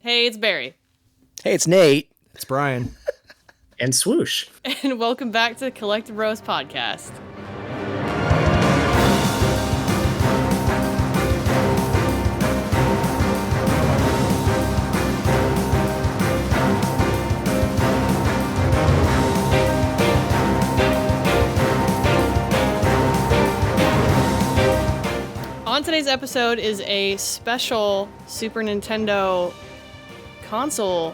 Hey, it's Barry. Hey, it's Nate. It's Brian. And Swoosh. And welcome back to the Collecti-Bros podcast. On today's episode is a special Super Nintendo console.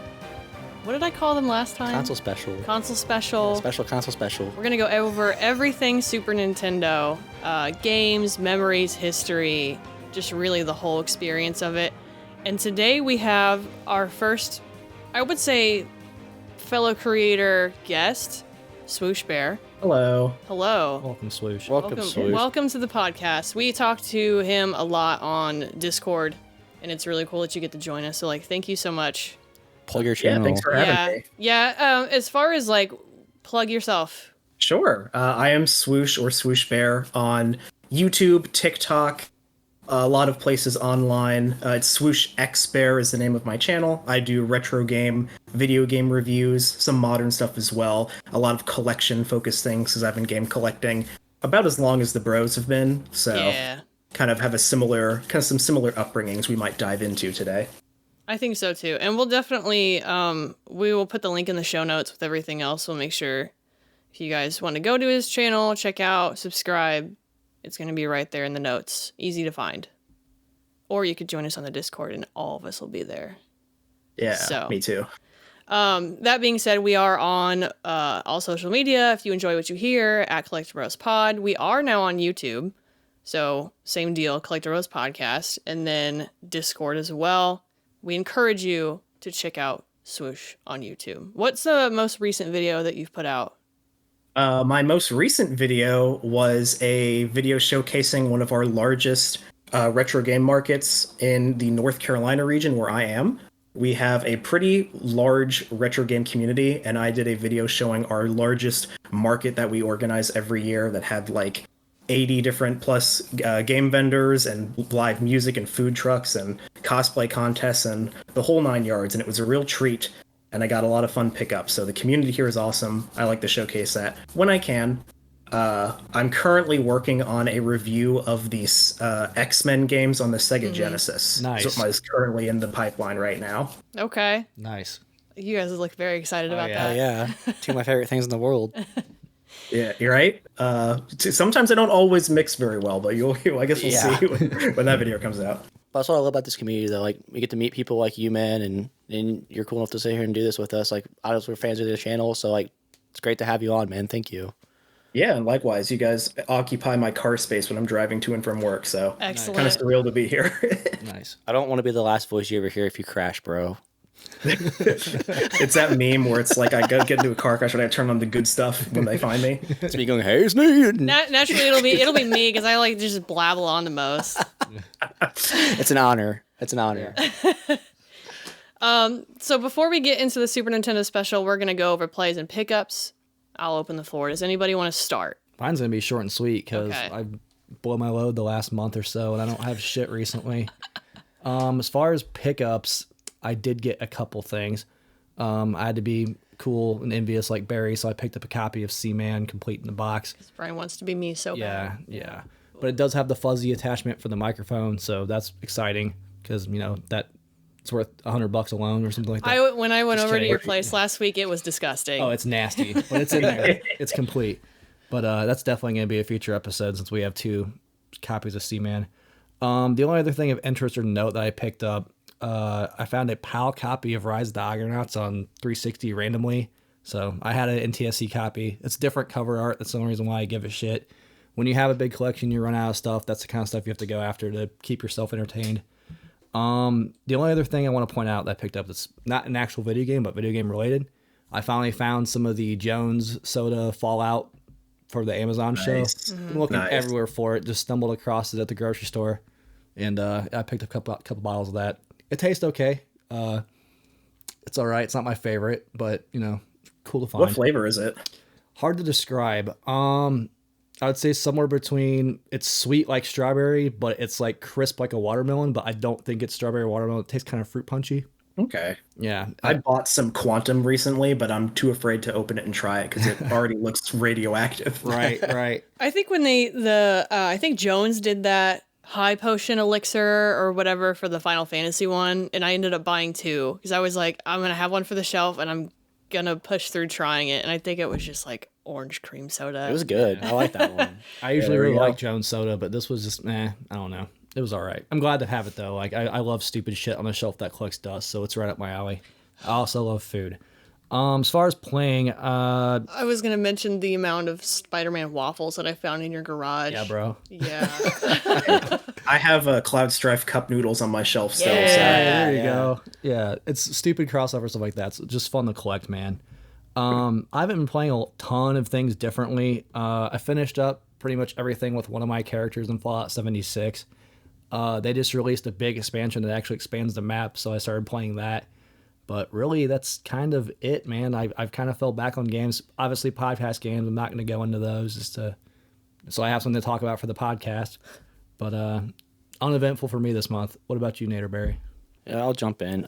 What did I call them last time? Console special. Console special. Special console special. We're going to go over everything Super Nintendo. Games, memories, history, just really the whole experience of it. And today we have our first, I would say, fellow creator guest, SwooshBear. Hello. Hello. Welcome, Swoosh. Welcome to the podcast. We talk to him a lot on Discord, and it's really cool that you get to join us. So, thank you so much. Plug your channel. Yeah, thanks for having me. Yeah. As far as plug yourself. Sure. I am Swoosh or SwooshBear on YouTube, TikTok, a lot of places online. It's SwooshXBear is the name of my channel. I do retro game, video game reviews, some modern stuff as well. A lot of collection-focused things because I've been game collecting about as long as the bros have been. So kind of have some similar upbringings we might dive into today. I think so too. And we'll definitely, we will put the link in the show notes with everything else. We'll make sure if you guys want to go to his channel, check out, subscribe, it's going to be right there in the notes. Easy to find. Or you could join us on the Discord and all of us will be there. Yeah, me too. That being said, we are on all social media. If you enjoy what you hear, at Collecti-Bros Pod. We are now on YouTube. So same deal, Collecti-Bros Podcast. And then Discord as well. We encourage you to check out Swoosh on YouTube. What's the most recent video that you've put out? My most recent video was a video showcasing one of our largest retro game markets in the North Carolina region where I am. We have a pretty large retro game community, and I did a video showing our largest market that we organize every year that had 80 different plus game vendors and live music and food trucks and cosplay contests and the whole 9 yards. And it was a real treat. And I got a lot of fun pickups. So the community here is awesome. I like to showcase that when I can. I'm currently working on a review of these X-Men games on the Sega Genesis. Nice. So it's currently in the pipeline right now. Okay. Nice. You guys look very excited about that. Yeah. Two of my favorite things in the world. Yeah, you're right. Sometimes they don't always mix very well, but I guess we'll see when that video comes out. That's what I love about this community, though. We get to meet people like you, man, and you're cool enough to sit here and do this with us. We're fans of the channel, so it's great to have you on, man. Thank you. Yeah, and likewise, you guys occupy my car space when I'm driving to and from work, so excellent. Kind of surreal to be here. Nice. I don't want to be the last voice you ever hear if you crash, bro. It's that meme where it's I go get into a car crash when I turn on the good stuff when they find me. It's me going, hey, it's me. Naturally, it'll be me because I just blabble on the most. It's an honor. It's an honor. So before we get into the Super Nintendo special, we're gonna go over plays and pickups. I'll open the floor. Does anybody want to start? Mine's going to be short and sweet because Okay. I blew my load the last month or so, and I don't have shit recently. As far as pickups, I did get a couple things. I had to be cool and envious like Barry, so I picked up a copy of Seaman complete in the box. Brian wants to be me so bad. Yeah. But it does have the fuzzy attachment for the microphone, so that's exciting because, it's worth $100 alone or something like that. When I went Just over to kidding. your place last week, it was disgusting. Oh, it's nasty, but it's in there. It's complete. But that's definitely going to be a future episode since we have 2 copies of Seaman. The only other thing of interest or note that I picked up, I found a PAL copy of Rise of the Argonauts on 360 randomly. So I had an NTSC copy. It's different cover art. That's the only reason why I give a shit. When you have a big collection, you run out of stuff. That's the kind of stuff you have to go after to keep yourself entertained. The only other thing I want to point out that I picked up that's not an actual video game, but video game related, I finally found some of the Jones Soda Fallout for the Amazon show. Been looking everywhere for it. Just stumbled across it at the grocery store, and I picked up a couple bottles of that. It tastes okay. It's all right. It's not my favorite, but cool to find. What flavor is it? Hard to describe. I would say somewhere between, it's sweet like strawberry, but it's crisp like a watermelon, but I don't think it's strawberry or watermelon. It tastes kind of fruit punchy. Okay. Yeah, I bought some Quantum recently, but I'm too afraid to open it and try it because it already looks radioactive. right. I think when I think Jones did that high potion elixir or whatever for the Final Fantasy one, and I ended up buying two because I was like, I'm gonna have one for the shelf and I'm gonna push through trying it, and I think it was just like orange cream soda. It was good. I like that one. I usually there we really go. like Jones soda, but this was just, I don't know. It was all right. I'm glad to have it though. Like I love stupid shit on the shelf that collects dust, so it's right up my alley. I also love food. As far as playing, I was gonna mention the amount of Spider-Man waffles that I found in your garage. yeah, bro. Yeah. I have Cloud Strife cup noodles on my shelf still. Yeah. So. There you yeah. go. Yeah, it's stupid crossover stuff like that. It's just fun to collect, man. I haven't been playing a ton of things differently. I finished up pretty much everything with one of my characters in Fallout 76. They just released a big expansion that actually expands the map, so I started playing that. But really, that's kind of it, man. I've kind of fell back on games. Obviously, podcast games. I'm not going to go into those so I have something to talk about for the podcast. But uneventful for me this month. What about you, Nader Barry? Yeah, I'll jump in.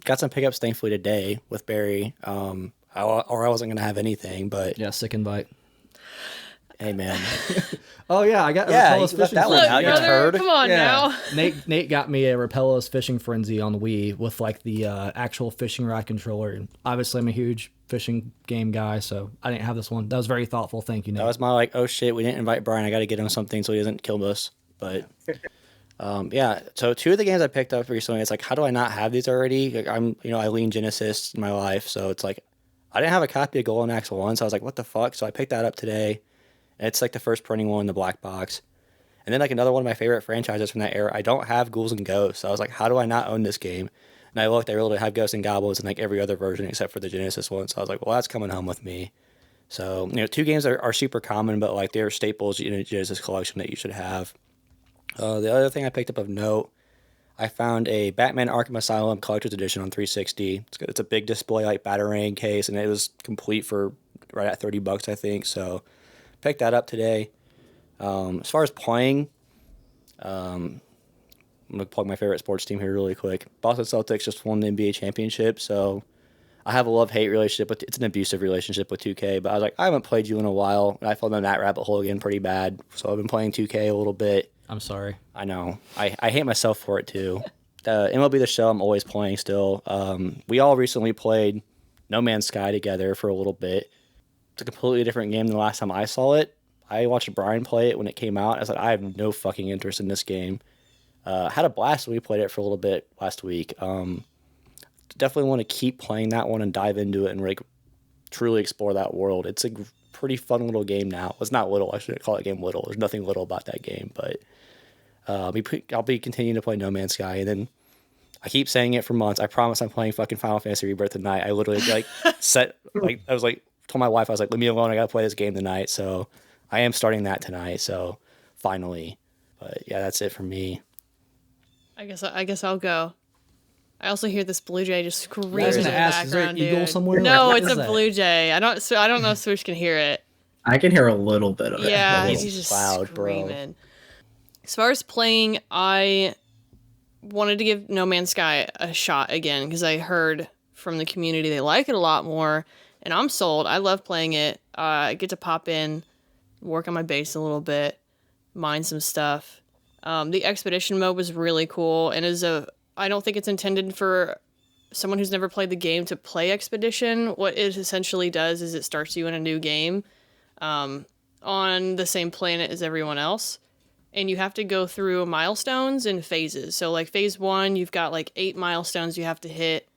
Got some pickups thankfully today with Barry. I wasn't gonna have anything, but Yeah, sick invite. hey, man. Oh yeah, I got Yeah, Rapella's you left fishing that one Look, out, you brother, turd. come on now. Nate got me a Rapella's Fishing Frenzy on the Wii with like the actual fishing rod controller. And obviously, I'm a huge fishing game guy, so I didn't have this one. That was very thoughtful. Thank you, Nate. That was my like, oh shit, we didn't invite Brian. I got to get him something so he doesn't kill us. But yeah, so two of the games I picked up recently, it's like, how do I not have these already? Like, I lean Genesis in my life, so it's like, I didn't have a copy of Golden Axe 1, so I was like, what the fuck? So I picked that up today, and it's like the first printing one in the black box. And then like another one of my favorite franchises from that era, I don't have Ghouls and Ghosts. So I was like, how do I not own this game? And I looked, I really have Ghosts and Goblins in like every other version except for the Genesis one. So I was like, well, that's coming home with me. So, two games are super common, but like they're staples in a Genesis collection that you should have. The other thing I picked up of note, I found a Batman Arkham Asylum Collector's Edition on 360. It's a big display, like Batarang case, and it was complete for right at $30, I think. So, picked that up today. As far as playing, I'm going to plug my favorite sports team here really quick. Boston Celtics just won the NBA championship, so I have a love-hate relationship with it's an abusive relationship with 2K, but I was like, I haven't played you in a while, and I fell down that rabbit hole again pretty bad. So I've been playing 2K a little bit. I'm sorry. I know. I hate myself for it too. MLB The Show I'm always playing still. We all recently played No Man's Sky together for a little bit. It's a completely different game than the last time I saw it. I watched Brian play it when it came out. I was like, I have no fucking interest in this game. Had a blast when we played it for a little bit last week. Definitely want to keep playing that one and dive into it and like truly explore that world. It's a pretty fun little game now. It's not little. I shouldn't call it game little. There's nothing little about that game, but I'll be continuing to play No Man's Sky, and then I keep saying it for months. I promise I'm playing fucking Final Fantasy Rebirth tonight. I literally told my wife, I was like, leave me alone. I gotta play this game tonight. So I am starting that tonight. So finally, but yeah, that's it for me. I guess I'll go. I also hear this blue jay just screaming I was in the gonna ask, is there an background, eagle dude. somewhere? No, What it's is a that? blue jay. I don't know if Swoosh can hear it. I can hear a little bit of it. Yeah, A he's little. just loud, bro. screaming. As far as playing, I wanted to give No Man's Sky a shot again because I heard from the community they like it a lot more, and I'm sold. I love playing it. I get to pop in, work on my base a little bit, mine some stuff. The expedition mode was really cool, and I don't think it's intended for someone who's never played the game to play expedition. What it essentially does is it starts you in a new game on the same planet as everyone else, and you have to go through milestones and phases. So like phase 1, you've got like 8 milestones you have to hit.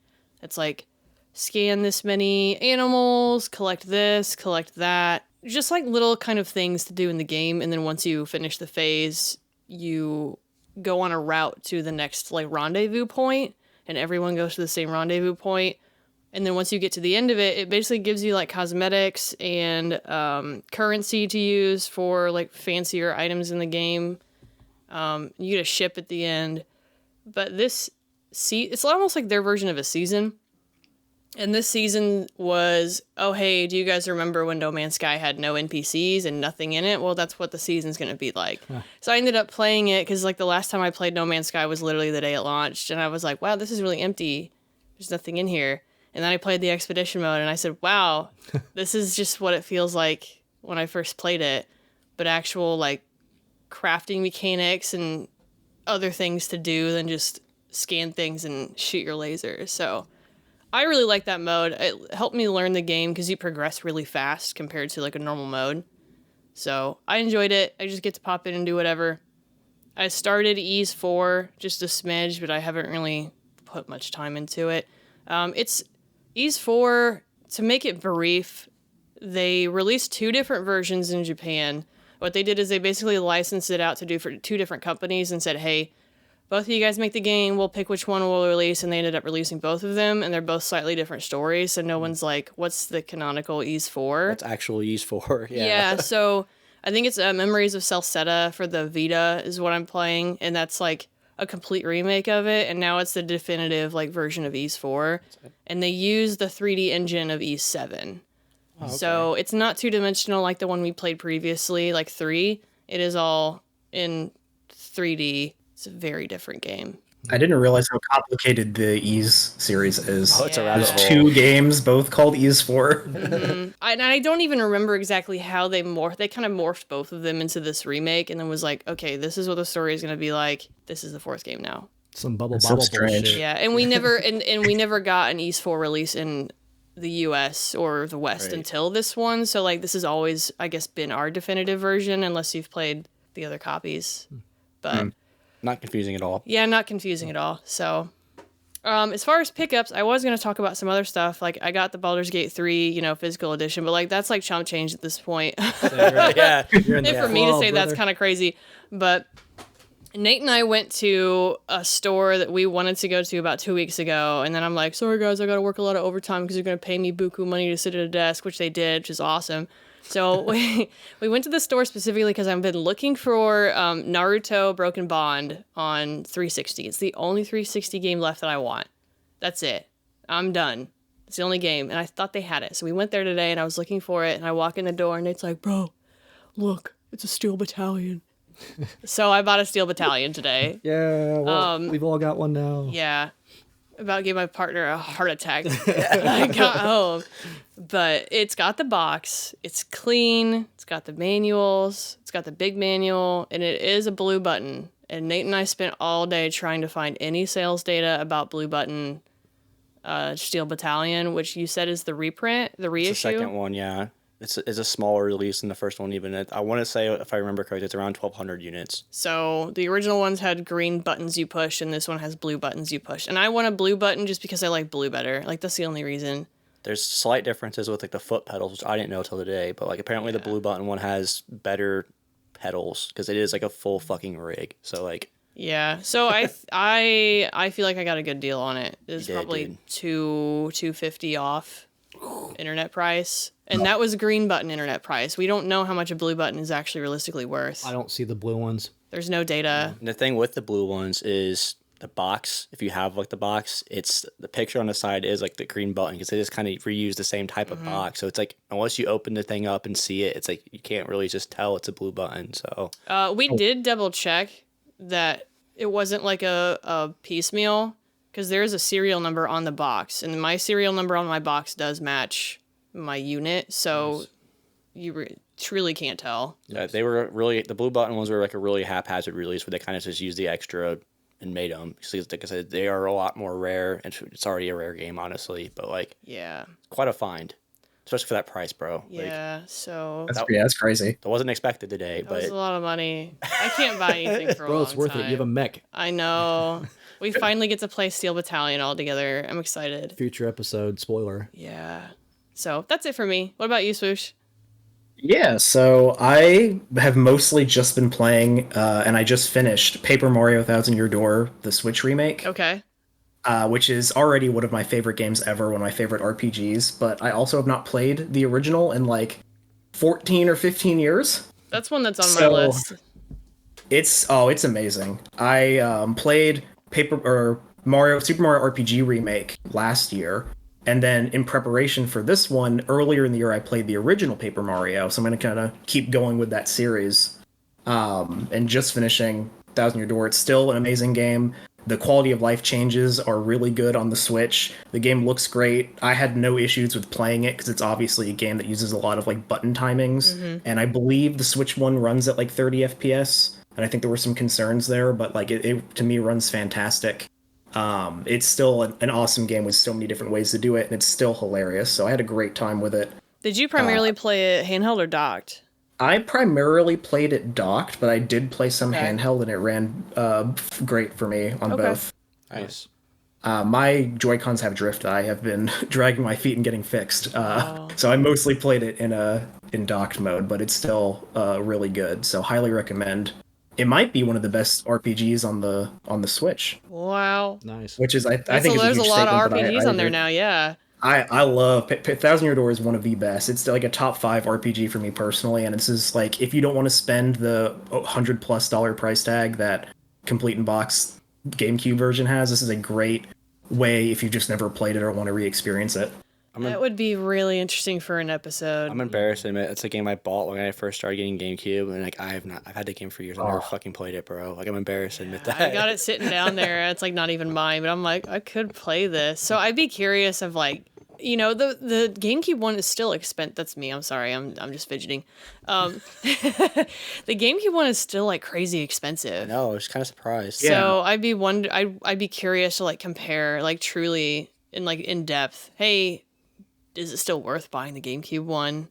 It's like scan this many animals, collect this, collect that, just like little kind of things to do in the game. And then once you finish the phase, you go on a route to the next like rendezvous point, and everyone goes to the same rendezvous point. And then once you get to the end of it, it basically gives you like cosmetics and currency to use for like fancier items in the game. You get a ship at the end. But it's almost like their version of a season. And this season was, oh, hey, do you guys remember when No Man's Sky had no NPCs and nothing in it? Well, that's what the season's going to be like. Huh. So I ended up playing it because like the last time I played No Man's Sky was literally the day it launched. And I was like, wow, this is really empty. There's nothing in here. And then I played the expedition mode, and I said, wow, this is just what it feels like when I first played it. But actual, like, crafting mechanics and other things to do than just scan things and shoot your lasers. So I really like that mode. It helped me learn the game because you progress really fast compared to, like, a normal mode. So I enjoyed it. I just get to pop in and do whatever. I started Ys 4 just a smidge, but I haven't really put much time into it. It's Ys 4, to make it brief, they released 2 different versions in Japan. What they did is they basically licensed it out to do for 2 different companies and said, hey, both of you guys make the game, we'll pick which one we'll release, and they ended up releasing both of them, and they're both slightly different stories, so no one's like, what's the canonical Ys 4? That's actual Ys 4, yeah. Yeah, so I think it's Memories of Celceta for the Vita is what I'm playing, and that's like a complete remake of it, and now it's the definitive like version of Ys 4, and they use the 3D engine of Ys 7. Oh, okay. So it's not two-dimensional like the one we played previously, like 3. It is all in 3D. It's a very different game. I didn't realize how complicated the Ys series is. Oh, it's a There's rabbit hole. 2 games, both called Ys 4. Mm-hmm. I don't even remember exactly how they morphed. They kind of morphed both of them into this remake, and then was like, okay, this is what the story is going to be like. This is the 4th game now. Some bubble So bobble strange. bullshit. Yeah, and we never and we never got an Ys 4 release in the US or the West until this one. So like this has always, I guess, been our definitive version, unless you've played the other copies. But Not confusing at all. yeah, not confusing at all. So as far as pickups, I was going to talk about some other stuff. Like I got the Baldur's Gate 3, physical edition, but like that's like chump change at this point. Yeah. And for me to say that's kind of crazy. But Nate and I went to a store that we wanted to go to about 2 weeks ago, and then I'm like, sorry guys, I gotta work a lot of overtime because you're gonna pay me buku money to sit at a desk, which they did, which is awesome. So we went to the store specifically because I've been looking for Naruto Broken Bond on 360. It's the only 360 game left that I want. That's it. I'm done. It's the only game, and I thought they had it. So we went there today, and I was looking for it, and I walk in the door, and Nate's like, bro, look, it's a Steel Battalion. So I bought a Steel Battalion today. Yeah, well, we've all got one now. Yeah. About gave my partner a heart attack when I got home. But it's got the box. It's clean. It's got the manuals. It's got the big manual. And it is a blue button. And Nate and I spent all day trying to find any sales data about blue button Steel Battalion, which you said is the reprint, the reissue. It's the second one, yeah. It's a smaller release than the first one even. I want to say, if I remember correctly, it's around 1,200 units. So the original ones had green buttons you push, and this one has blue buttons you push. And I want a blue button just because I like blue better. Like, that's the only reason. There's slight differences with, like, the foot pedals, which I didn't know till today. But, like, apparently the blue button one has better pedals because it is, like, a full fucking rig. So, like... Yeah. So I feel like I got a good deal on it. It's probably $250 off internet price. And that was green button internet price. We don't know how much a blue button is actually realistically worth. I don't see the blue ones. There's no data. And the thing with the blue ones is the box. If you have like the box, it's the picture on the side is like the green button because they just kind of reuse the same type of box. So it's like unless you open the thing up and see it, it's like you can't really just tell it's a blue button. So we did double check that it wasn't like a piecemeal because there's a serial number on the box, and my serial number on my box does match my unit, so you truly can't tell. Yeah, they were really the blue button ones were like a really haphazard release where they kind of just used the extra and made them. Because like I said, they are a lot more rare, and it's already a rare game, honestly. But like, yeah, quite a find, especially for that price, bro. Yeah, so That's crazy. That wasn't expected today, that but was a lot of money. I can't buy anything for a Bro, long it's worth time. it. You have a mech. I know. We finally get to play Steel Battalion all together. I'm excited. Future episode, spoiler. Yeah. So that's it for me. What about you, Swoosh? Yeah, so I have mostly just been playing, and I just finished Paper Mario Thousand Year Door, the Switch remake. Okay. Which is already one of my favorite games ever, one of my favorite RPGs, but I also have not played the original in like 14 or 15 years. That's one that's on my list. It's amazing. I played Super Mario RPG remake last year, and then in preparation for this one, earlier in the year I played the original Paper Mario, so I'm going to kind of keep going with that series. And just finishing Thousand Year Door, it's still an amazing game. The quality of life changes are really good on the Switch. The game looks great. I had no issues with playing it because it's obviously a game that uses a lot of like button timings, and I believe the Switch one runs at like 30 FPS. And I think there were some concerns there, but like it to me runs fantastic. It's still an awesome game with so many different ways to do it, and it's still hilarious. So I had a great time with it. Did you primarily play it handheld or docked? I primarily played it docked, but I did play some handheld, and it ran great for me on both. Nice. My Joy-Cons have drift that I have been dragging my feet and getting fixed. So I mostly played it in docked mode, but it's still really good. So highly recommend. It might be one of the best RPGs on the Switch. Wow. Nice. Which is I think is there's a a huge lot of statement, but RPGs I on there agree. now, yeah. I love Thousand Year Door is one of the best. It's like a top 5 RPG for me personally, and it's just like if you don't want to spend the $100+ price tag that Complete in Box GameCube version has, this is a great way if you've just never played it or want to re-experience it. That would be really interesting for an episode. I'm embarrassed to admit it's a game I bought when I first started getting GameCube, and like I've had the game for years. I've never fucking played it, bro. Like I'm embarrassed to admit that. I got it sitting down there. It's like not even mine, but I'm like, I could play this. So I'd be curious of like, you know, the GameCube one is still expensive. That's me. I'm sorry. I'm just fidgeting. The GameCube one is still like crazy expensive. No, I was kind of surprised. So I'd be curious to like compare like truly in depth. Hey, is it still worth buying the GameCube one?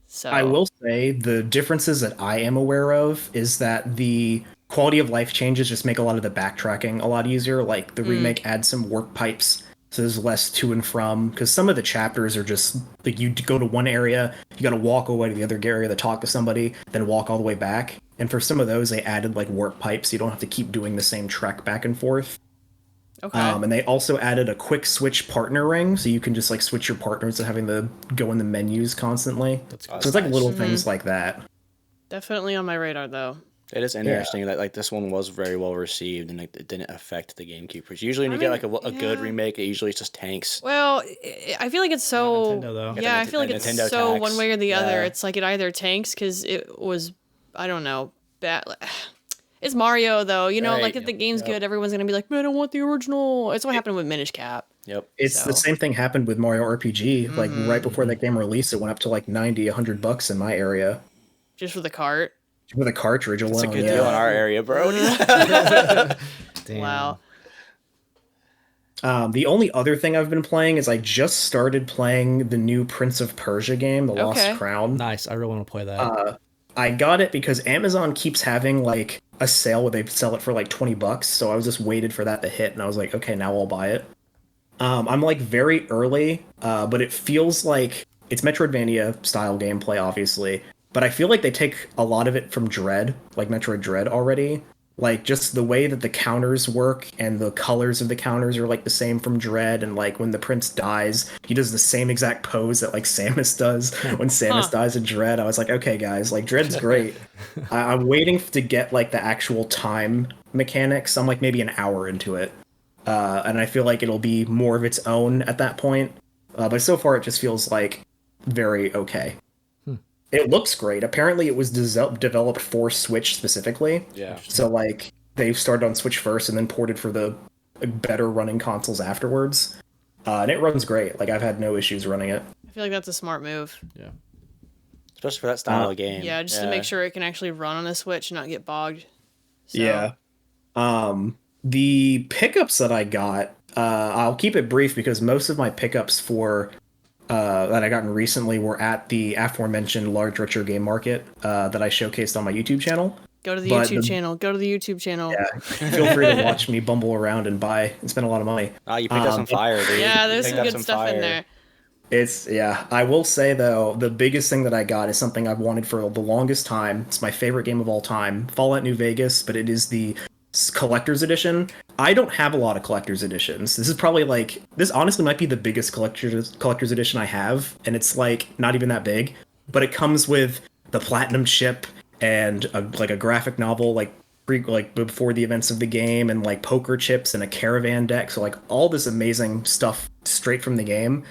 So I will say the differences that I am aware of is that the quality of life changes just make a lot of the backtracking a lot easier. Like the remake adds some warp pipes, so there's less to and from. Because some of the chapters are just like you go to one area, you got to walk away to the other area to talk to somebody, then walk all the way back. And for some of those, they added like warp pipes, so you don't have to keep doing the same trek back and forth. okay. And they also added a quick switch partner ring, so you can just like switch your partners and having to go in the menus constantly. So it's like little things like that. Definitely on my radar though. It is interesting that like this one was very well received and like it didn't affect the GameCube. Because usually when you get like a good remake, it usually just tanks. Well, I feel like it's so. Nintendo, though. Yeah, I feel like it's Nintendo so tax. one way or the other. Yeah. It's like it either tanks because it was, I don't know, bad. It's Mario though, you know. Right. Like if the game's good, everyone's gonna be like, "Man, I want the original." It's what happened with Minish Cap. Yep. It's the same thing happened with Mario RPG. Like right before that game released, it went up to like $90-$100 in my area Just for the cart. with a cartridge alone. It's a good deal in our area, bro. Damn. Wow. The only other thing I've been playing is I just started playing the new Prince of Persia game, The Lost Crown. Nice. I really want to play that. I got it because Amazon keeps having like a sale where they sell it for like $20. So I was just waited for that to hit, and I was like, okay, now I'll buy it. I'm like very early, but it feels like it's Metroidvania style gameplay, obviously. But I feel like they take a lot of it from Dread, like Metroid Dread already. Like just the way that the counters work and the colors of the counters are like the same from Dread, and like when the prince dies, he does the same exact pose that like Samus does when Samus dies in Dread. I was like, okay, guys, like Dread's great. I'm waiting to get like the actual time mechanics. I'm like maybe an hour into it, and I feel like it'll be more of its own at that point. But so far, it just feels like very okay. It looks great. Apparently, it was developed for Switch specifically. Yeah. So, like, they started on Switch first and then ported for the better running consoles afterwards. And it runs great. Like, I've had no issues running it. I feel like that's a smart move. Yeah. Especially for that style of game. Yeah, just to make sure it can actually run on a Switch and not get bogged. So, Yeah. The pickups that I got, I'll keep it brief because most of my pickups for that I gotten recently were at the aforementioned large retro game market that I showcased on my YouTube channel. Go to the But YouTube channel. Go to the YouTube channel. Yeah, feel free to watch me bumble around and buy and spend a lot of money. Ah, you picked up some fire, dude. Yeah, You there's picked some up good stuff in there. It's, yeah, I will say though, the biggest thing that I got is something I've wanted for the longest time. It's my favorite game of all time, Fallout New Vegas, but it is the collector's edition. I don't have a lot of collector's editions. This is probably like, this honestly might be the biggest collector's edition I have, and it's like not even that big, but it comes with the platinum chip and like a graphic novel like before the events of the game, and like poker chips and a caravan deck, so like all this amazing stuff straight from the game,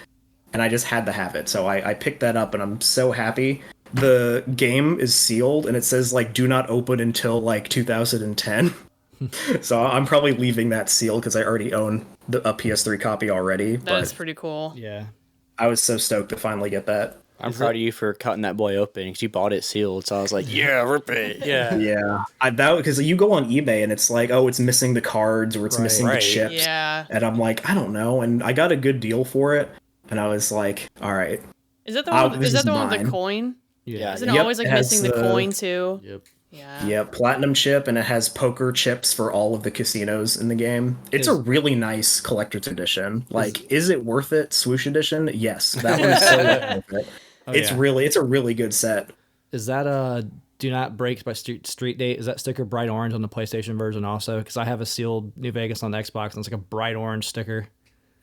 and I just had to have it, so I picked that up and I'm so happy. The game is sealed and it says like do not open until like 2010. So I'm probably leaving that sealed because I already own a PS3 copy already. That's But pretty cool. Yeah. I was so stoked to finally get that. I'm proud of you for cutting that boy open because you bought it sealed. So I was like, yeah, rip it. Yeah. Yeah, that because you go on eBay and it's like, oh, it's missing the cards or it's Right. missing the Right. chips. Yeah. And I'm like, I don't know. And I got a good deal for it. And I was like, all right. Is that the one? this Is that is the one with the mine. coin? Yeah. Isn't it Yep, always like it has missing the coin too? Yep. Yeah. Yeah, platinum chip, and it has poker chips for all of the casinos in the game. It's a really nice collector's edition. Like, is it worth it? Swoosh edition? Yes, that one is so worth it. It's yeah. a really good set. Is that Do Not Breaks by Street Date? Is that sticker bright orange on the PlayStation version also? Because I have a sealed New Vegas on the Xbox, and it's like a bright orange sticker.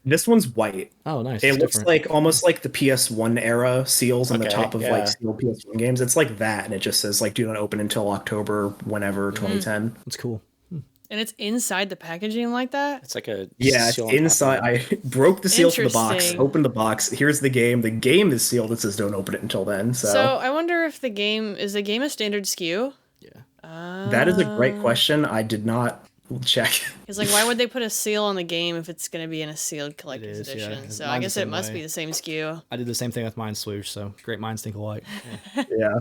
This one's white. Oh, nice. It It's looks different. like almost like the PS1 era seals on the Okay, top of yeah. like sealed PS1 games. It's like that, and it just says like do not open until October, whenever 2010. It's cool. And it's inside the packaging like that? It's like a Yeah, it's seal on top of inside. it. I broke the seal to the box, Interesting. opened the box. Here's the game. The game is sealed. It says don't open it until then. So I wonder if the game is a standard SKU? Yeah. That is a great question. I did not check. Because like, why would they put a seal on the game if it's going to be in a sealed collector's is, yeah. edition? So Mine's I the guess it same must way. be the same SKU. I did the same thing with mine, Swoosh, so great minds think alike. Yeah.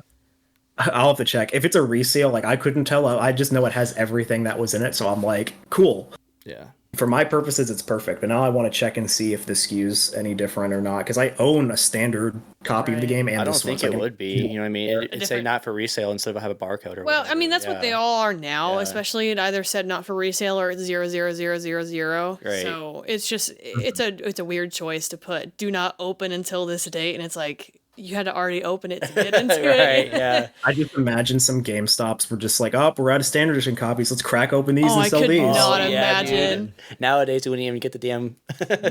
I'll have to check. If it's a resale, like I couldn't tell. I just know it has everything that was in it. So I'm like, cool. Yeah. For my purposes, it's perfect. But now I want to check and see if the SKU's any different or not. Because I own a standard copy of the game and I don't this one, think so I it can- would be. You know what I mean? It'd say different- not for resale instead of have a barcode or Well, I whatever. mean, that's what they all are now, Yeah. especially it either said not for resale or it's 00000. Right. So it's just, it's a weird choice to put do not open until this date. And it's like, you had to already open it to get into Right, it. yeah. I just imagine some GameStops were just like, oh, we're out of standard edition copies. Let's crack open these Oh, and I sell could these. not Oh, yeah, imagine. dude. Nowadays, you wouldn't even get the damn.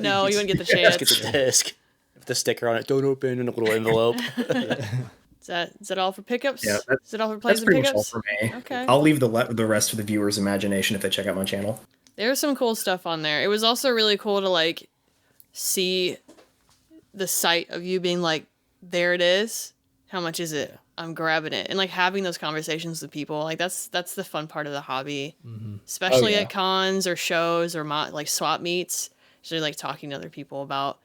No, you wouldn't get the Just chance. get the disc. With the sticker on it. Don't open in a little envelope. Is that all for pickups? Yeah, Is that all for plays That's and pretty much all pickups? for me. Okay. I'll leave the rest for the viewers' imagination if they check out my channel. There's some cool stuff on there. It was also really cool to like see the sight of you being like, there it is. How much is it? I'm grabbing it. And like having those conversations with people, like that's the fun part of the hobby. Especially yeah. at cons or shows or like swap meets. Usually like talking to other people about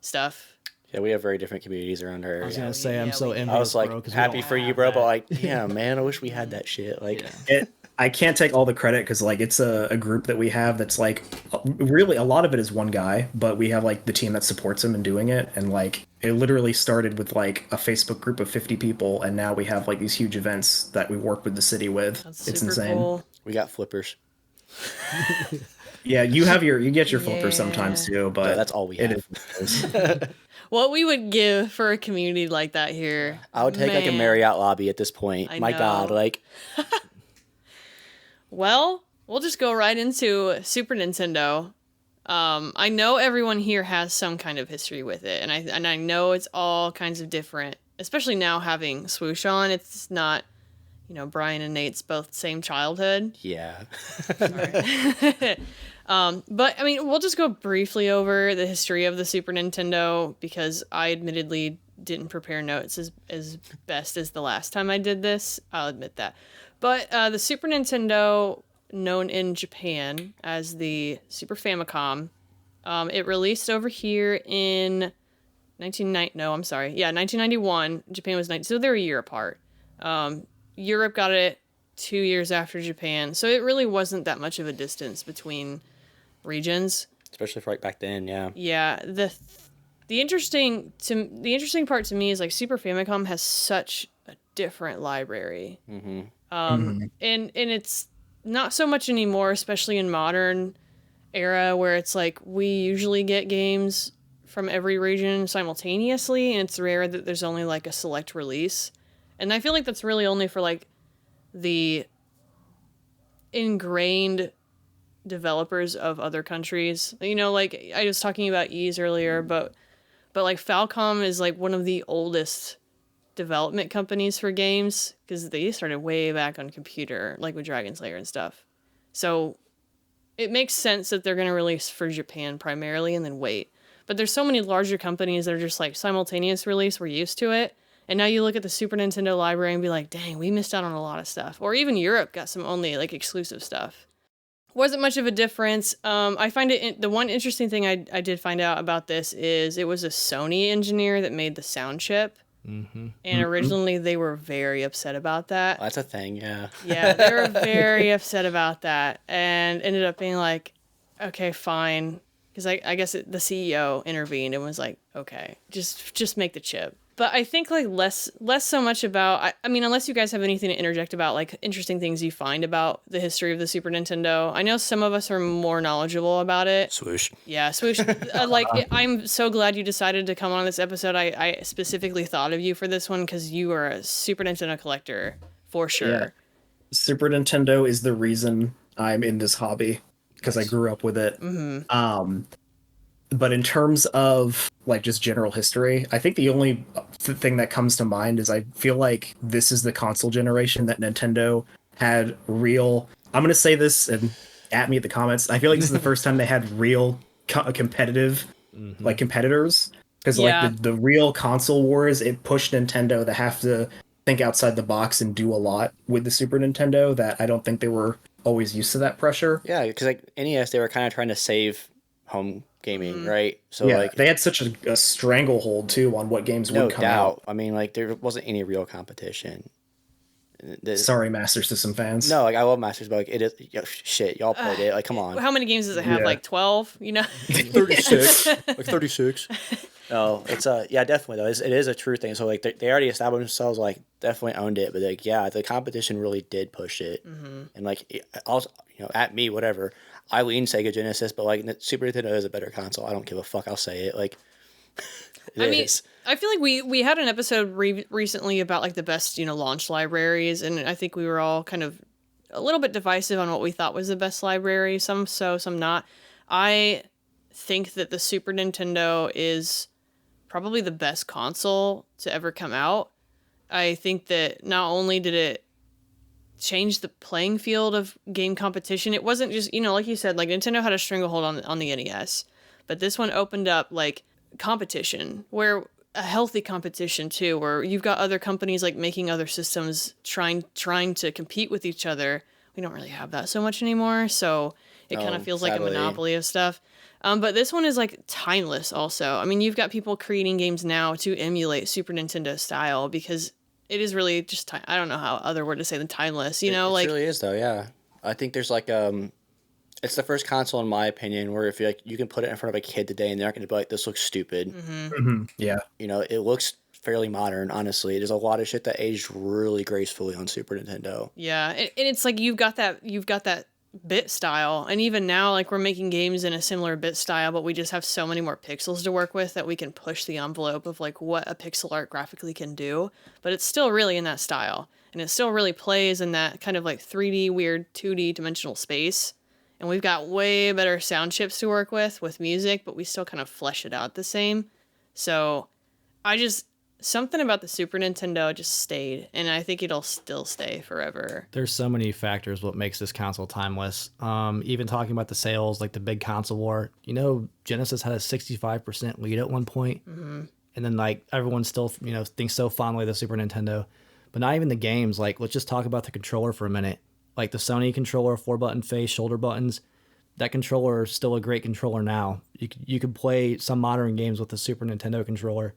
stuff. Yeah, we have very different communities around our I was area. gonna say I'm yeah, so we- envious, I was like bro, 'cause we happy don't for you, have bro, but that. like, yeah, man, I wish we had that shit. Like, I can't take all the credit because like it's a group that we have that's like really a lot of it is one guy, but we have like the team that supports him in doing it, and like it literally started with like a Facebook group of 50 people, and now we have like these huge events that we work with the city with. That's It's super insane. cool. we got flippers. Yeah, you get your flippers sometimes Yeah. too, but Yeah, that's all we it have. is what it is. What we would give for a community like that here. I would take like a Man. Marriott lobby at this point. I My God, know. like, Well, we'll just go right into Super Nintendo. I know everyone here has some kind of history with it, and I know it's all kinds of different. Especially now having Swoosh on, it's not, Brian and Nate's both same childhood. yeah. But I mean, we'll just go briefly over the history of the Super Nintendo because I admittedly didn't prepare notes as best as the last time I did this. I'll admit that. But the Super Nintendo, known in Japan as the Super Famicom, it released over here in 1991. Japan was 90, so they're a year apart. Europe got it 2 years after Japan, so it really wasn't that much of a distance between regions. Especially for right back then, yeah. Yeah, the interesting part to me is like Super Famicom has such a different library. And it's not so much anymore, especially in modern era where it's like we usually get games from every region simultaneously, and it's rare that there's only like a select release. And I feel like that's really only for like the ingrained developers of other countries. Like I was talking about Ease earlier, but like Falcom is like one of the oldest development companies for games because they started way back on computer, like with Dragon Slayer and stuff. So it makes sense that they're going to release for Japan primarily and then wait. But there's so many larger companies that are just like simultaneous release. We're used to it. And now you look at the Super Nintendo library and be like, dang, we missed out on a lot of stuff. Or even Europe got some only like exclusive stuff. Wasn't much of a difference. I find the one interesting thing I did find out about this is it was a Sony engineer that made the sound chip. And originally they were very upset about that. Well, that's a thing, yeah. Yeah, they were very upset about that and ended up being like, okay, fine. Because I guess the CEO intervened and was like, okay, just make the chip. But I think like less so much about, I mean, unless you guys have anything to interject about like interesting things you find about the history of the Super Nintendo. I know some of us are more knowledgeable about it. Swoosh. Yeah, Swoosh. I'm so glad you decided to come on this episode. I specifically thought of you for this one because you are a Super Nintendo collector for sure. Yeah. Super Nintendo is the reason I'm in this hobby because I grew up with it. But in terms of like just general history, I think the only thing that comes to mind is I feel like this is the console generation that Nintendo had real. I'm going to say this and at me at the comments. I feel like this is the first time they had real competitive, like competitors. Because like the real console wars, it pushed Nintendo to have to think outside the box and do a lot with the Super Nintendo that I don't think they were always used to that pressure. Yeah, because like NES, they were kind of trying to save home gaming, right? So yeah, like they had such a stranglehold too on what games would come out. I mean, like there wasn't any real competition. Sorry, Master System fans. No, like I love Masters, but like it is shit. Y'all played it. Like, come on. How many games does it have? Yeah. Like 12? You know, 36. Like 36. No, it's yeah, definitely though. It is a true thing. So like they already established themselves, like definitely owned it. But like yeah, the competition really did push it. And like also, you know, at me, whatever. I lean Sega Genesis, but like Super Nintendo is a better console. I don't give a fuck. I'll say it. Like, I mean, I feel like we had an episode recently about like the best, you know, launch libraries, and I think we were all kind of a little bit divisive on what we thought was the best library. Some so, some not. I think that the Super Nintendo is probably the best console to ever come out. I think that not only did it change the playing field of game competition, it wasn't just, you know, like you said, like Nintendo had a stranglehold on the NES, but this one opened up like competition, where a healthy competition too, where you've got other companies like making other systems trying to compete with each other. We don't really have that so much anymore, so it kind of feels like a monopoly of stuff. But this one is like timeless also. I mean, you've got people creating games now to emulate Super Nintendo style because it is really just I don't know how other word to say than timeless, you know, it like really is though. Yeah, I think there's like it's the first console in my opinion where if you can put it in front of a kid today and they're not going to be like, this looks stupid. Yeah, you know, it looks fairly modern. Honestly, there's a lot of shit that aged really gracefully on Super Nintendo. Yeah, and it's like you've got that bit style, and even now like we're making games in a similar bit style, but we just have so many more pixels to work with that we can push the envelope of like what a pixel art graphically can do, but it's still really in that style, and it still really plays in that kind of like 3D weird 2D dimensional space. And we've got way better sound chips to work with music, but we still kind of flesh it out the same. So something about the Super Nintendo just stayed, and I think it'll still stay forever. There's so many factors what makes this console timeless. Even talking about the sales, like the big console war, you know, Genesis had a 65% lead at one point. And then like everyone still, you know, thinks so fondly of the Super Nintendo, but not even the games. Like, let's just talk about the controller for a minute. Like the Sony controller, 4-button face, shoulder buttons, that controller is still a great controller now. You could play some modern games with the Super Nintendo controller.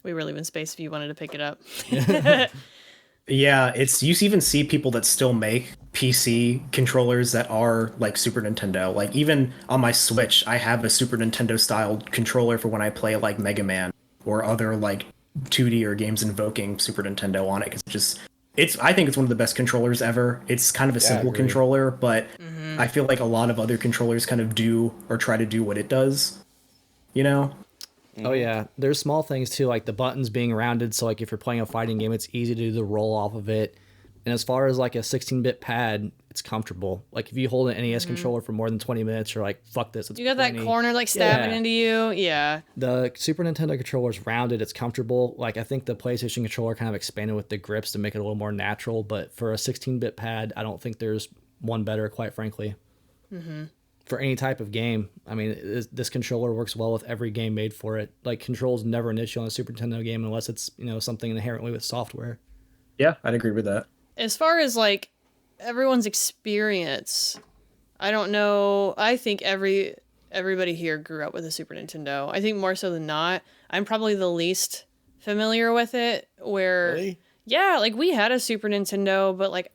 We were leaving space if you wanted to pick it up. yeah. You even see people that still make PC controllers that are like Super Nintendo. Like even on my Switch, I have a Super Nintendo style controller for when I play like Mega Man or other like 2D or games invoking Super Nintendo on it. Cause I think it's one of the best controllers ever. It's kind of a simple controller, but I feel like a lot of other controllers kind of do or try to do what it does, you know? Oh yeah, there's small things too, like the buttons being rounded, so like if you're playing a fighting game, it's easy to do the roll off of it. And as far as like a 16-bit pad, it's comfortable. Like if you hold an NES controller for more than 20 minutes, you're like, fuck this. It's you got that corner like stabbing into you. Yeah. The Super Nintendo controller is rounded. It's comfortable. Like I think the PlayStation controller kind of expanded with the grips to make it a little more natural. But for a 16-bit pad, I don't think there's one better, quite frankly. For any type of game. I mean, this controller works well with every game made for it. Like control's never an issue on a Super Nintendo game unless it's, you know, something inherently with software. Yeah, I'd agree with that. as far as like everyone's experience, I don't know. I think everybody here grew up with a Super Nintendo. I think more so than not. I'm probably the least familiar with it. Where, Really? yeah, like we had a Super Nintendo, but like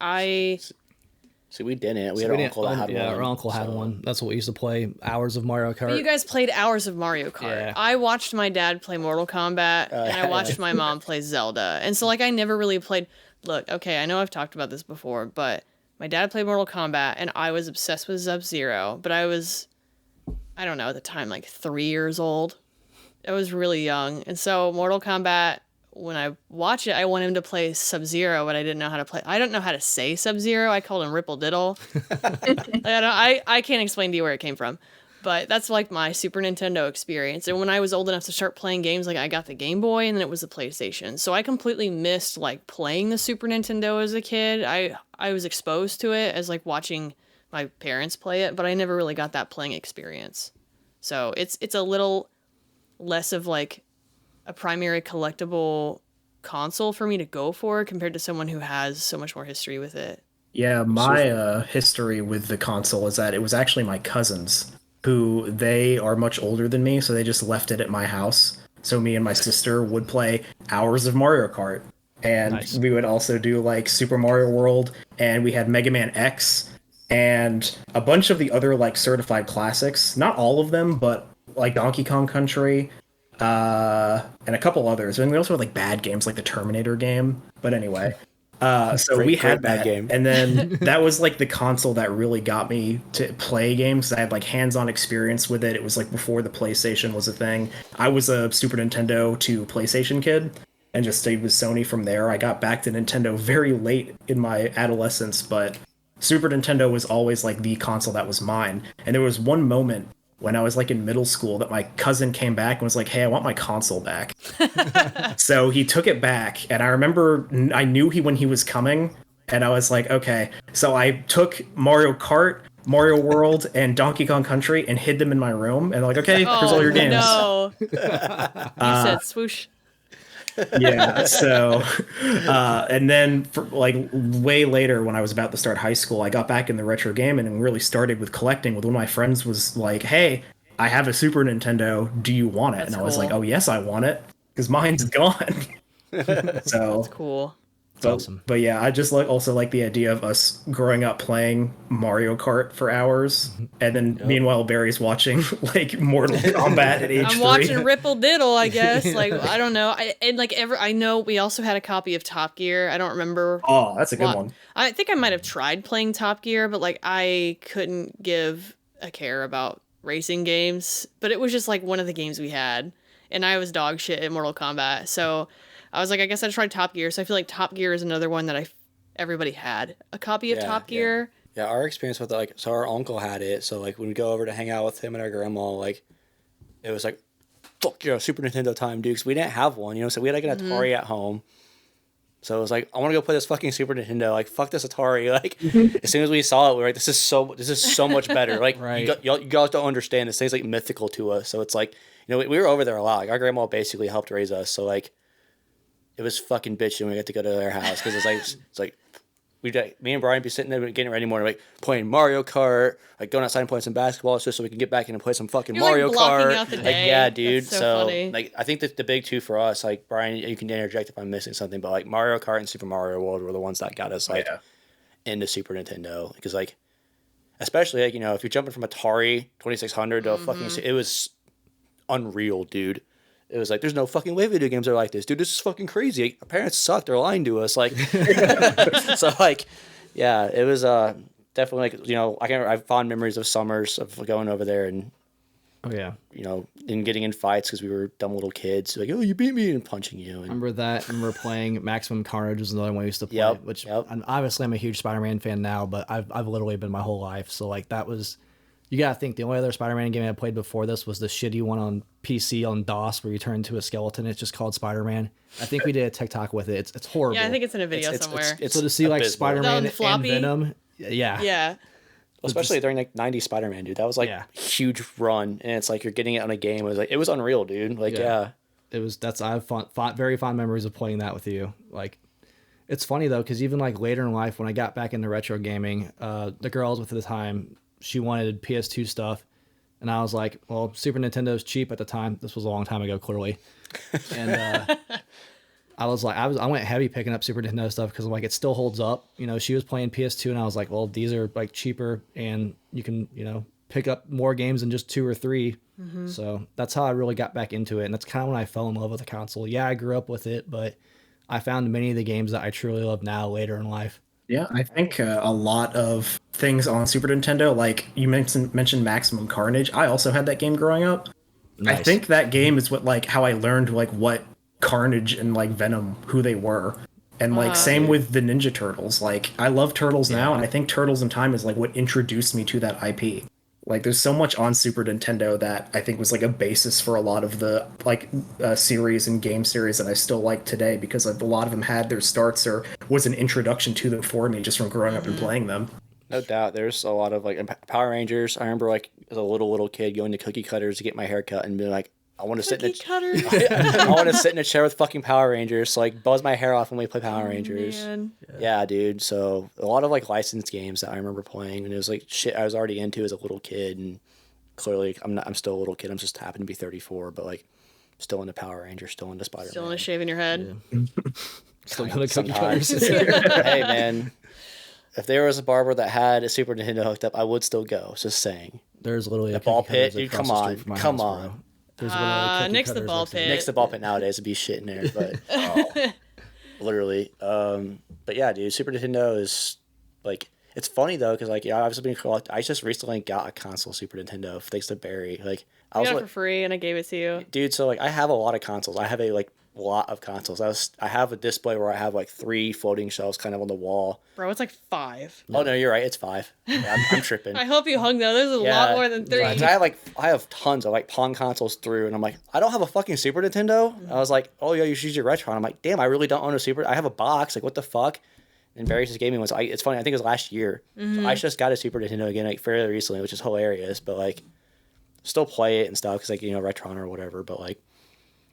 See, we didn't. We had an uncle that had one. Yeah, our uncle had one. That's what we used to play. Hours of Mario Kart. But you guys played hours of Mario Kart. Yeah. I watched my dad play Mortal Kombat, and I watched my mom play Zelda. And so, like, I never really played... Look, okay, I know I've talked about this before, but my dad played Mortal Kombat, and I was obsessed with Sub-Zero. But I was, I don't know, at the time, like 3 years old. I was really young. And so, Mortal Kombat... When I watch it, I want him to play Sub-Zero, but I didn't know how to play. I don't know how to say Sub-Zero. I called him Ripple Diddle. I can't explain to you where it came from, but that's like my Super Nintendo experience. And when I was old enough to start playing games, like I got the Game Boy and then it was the PlayStation. So I completely missed like playing the Super Nintendo as a kid. I was exposed to it as like watching my parents play it, but I never really got that playing experience. So it's a little less of like a primary collectible console for me to go for compared to someone who has so much more history with it. Yeah, my history with the console is that it was actually my cousins who they are much older than me, so they just left it at my house. So me and my sister would play hours of Mario Kart. And we would also do like Super Mario World, and we had Mega Man X and a bunch of the other like certified classics. Not all of them, but like Donkey Kong Country, and a couple others. And we also had like bad games like the Terminator game. But anyway, so we had that game. And then that was like the console that really got me to play games. I had like hands-on experience with it. It was like before the PlayStation was a thing. I was a Super Nintendo to PlayStation kid and just stayed with Sony from there. I got back to Nintendo very late in my adolescence, but Super Nintendo was always like the console that was mine. And there was one moment when I was like in middle school that my cousin came back and was like, hey, I want my console back. So he took it back. And I remember I knew when he was coming, and I was like, okay. So I took Mario Kart, Mario World, and Donkey Kong Country and hid them in my room. And like, okay, here's all your games. No. You said swoosh. Yeah, so and then for, like way later when I was about to start high school, I got back in the retro gaming and really started with collecting. With one of my friends was like, hey, I have a Super Nintendo, do you want it? That's and I was like, oh yes, I want it, because mine's gone. So that's cool. That's awesome. But yeah, I just also like the idea of us growing up playing Mario Kart for hours, and then meanwhile Barry's watching like Mortal Kombat at age 3. I'm watching Ripple Diddle, I guess. Like I don't know. I know we also had a copy of Top Gear. I don't remember. Oh, that's a good one. I think I might have tried playing Top Gear, but like I couldn't give a care about racing games. But it was just like one of the games we had, and I was dog shit at Mortal Kombat, so I was like, I guess I tried Top Gear. So I feel like Top Gear is another one that everybody had a copy of Top Gear. Yeah, our experience with it, like, so our uncle had it. So like when we go over to hang out with him and our grandma, like it was like, fuck yeah, Super Nintendo time, dude. 'Cause we didn't have one, you know. So we had like an Atari at home. So it was like, I want to go play this fucking Super Nintendo. Like, fuck this Atari. Like, as soon as we saw it, we were like, this is so much better. Like, you guys don't understand. This thing's like mythical to us. So it's like, you know, we were over there a lot. Like, our grandma basically helped raise us. So like, it was fucking bitchy when we got to go to their house, because it's like me and Brian be sitting there getting ready in the morning, like playing Mario Kart, like going outside and playing some basketball just so we can get back in and play some fucking Mario Kart. Out the day. Like, yeah, dude. That's so funny. Like, I think that the big two for us, like Brian, you can interject if I'm missing something, but like Mario Kart and Super Mario World were the ones that got us like into Super Nintendo, because like, especially like, you know, if you're jumping from Atari 2600 to a fucking, it was unreal, dude. It was like, there's no fucking way video games are like this, dude. This is fucking crazy. Our parents suck. They're lying to us. Like, so like, yeah, it was definitely like, you know, I have fond memories of summers of going over there and, you know, and getting in fights because we were dumb little kids. Like, oh, you beat me, and punching you. And remember that? Remember playing Maximum Carnage was another one we used to play. Which obviously I'm a huge Spider-Man fan now, but I've literally been my whole life. So like that was. You gotta think the only other Spider-Man game I played before this was the shitty one on PC on DOS where you turn into a skeleton. It's just called Spider-Man. I think we did a TikTok with it. It's horrible. Yeah, I think it's in a video somewhere. It's so to see like Spider-Man and Venom. Yeah. Yeah. Especially during like 90s Spider-Man, dude. That was like a huge run, and it's like you're getting it on a game. It was unreal, dude. Like, it was. I have very fond memories of playing that with you. Like, It's funny though, because even like later in life, when I got back into retro gaming, the girl I was with at the time, she wanted PS2 stuff, and I was like, "Well, Super Nintendo's cheap at the time. This was a long time ago, clearly." And I was like, I went heavy picking up Super Nintendo stuff because like it still holds up. You know, she was playing PS2, and I was like, "Well, these are like cheaper, and you can pick up more games than just 2 or 3." So that's how I really got back into it, and that's kind of when I fell in love with the console. Yeah, I grew up with it, but I found many of the games that I truly love now later in life. Yeah, I think a lot of things on Super Nintendo, like you mentioned Maximum Carnage. I also had that game growing up. Nice. I think that game is what like how I learned like what Carnage and like Venom, who they were. And like same with the Ninja Turtles. Like I love Turtles now, and I think Turtles in Time is like what introduced me to that IP. Like there's so much on Super Nintendo that I think was like a basis for a lot of the like series and game series that I still like today, because like, a lot of them had their starts or was an introduction to them for me just from growing up and playing them. No doubt. There's a lot of like Power Rangers. I remember like as a little kid going to Cookie Cutters to get my hair cut and being like, I want to sit in I want to sit in a chair with fucking Power Rangers, so like buzz my hair off when we play Power Rangers. Man. Yeah, dude. So a lot of like licensed games that I remember playing, and it was like shit I was already into as a little kid, and clearly I'm still a little kid. I'm just happen to be 34, but like still into Power Rangers, still into Spider-Man. Still in a shave in your head. Yeah. Still going to Cookie Sometimes. Cutters. Hey man, if there was a barber that had a Super Nintendo hooked up, I would still go. Just saying. There's literally a ball Cookie Cutters pit, dude. across Come the on, street from my come house, on. bro. There's literally Cookie Next to the Cutters ball next to me. pit. Next to the ball pit nowadays would be shit in there, but literally. But yeah, dude, Super Nintendo is like, it's funny though, because like, yeah, I've just been I just recently got a console Super Nintendo thanks to Barry. Like, I I was got it like, for free and I gave it to you. dude, so like I have a lot of consoles. I have a like lot of consoles. I have a display where I have like 3 floating shelves kind of on the wall. Bro, it's like 5. Oh no, you're right, it's 5. Yeah, I'm tripping. I hope you hung though. There's a lot more than 3. Yeah, I have tons of like Pong consoles through, and I'm like, I don't have a fucking Super Nintendo. I was like, oh yeah, you should use your Retron. I'm like, damn, I really don't own a Super. I have a box. Like, what the fuck? And Barry just gave me one. So it's funny. I think it was last year. So I just got a Super Nintendo again, like fairly recently, which is hilarious. But like, still play it and stuff because like Retron or whatever. But like,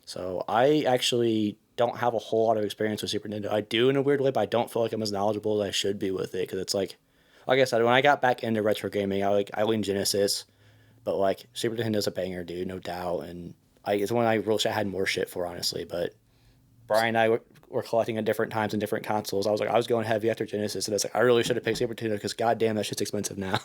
so I actually don't have a whole lot of experience with Super Nintendo. I do in a weird way, but I don't feel like I'm as knowledgeable as I should be with it, because it's like I said, when I got back into retro gaming, I leaned Genesis, but like Super Nintendo's a banger, dude, no doubt, and it's one I wish I had more shit for, honestly. But Brian and I were collecting at different times and different consoles. I was going heavy after Genesis, and it's like I really should have picked Super Nintendo because goddamn, that shit's expensive now.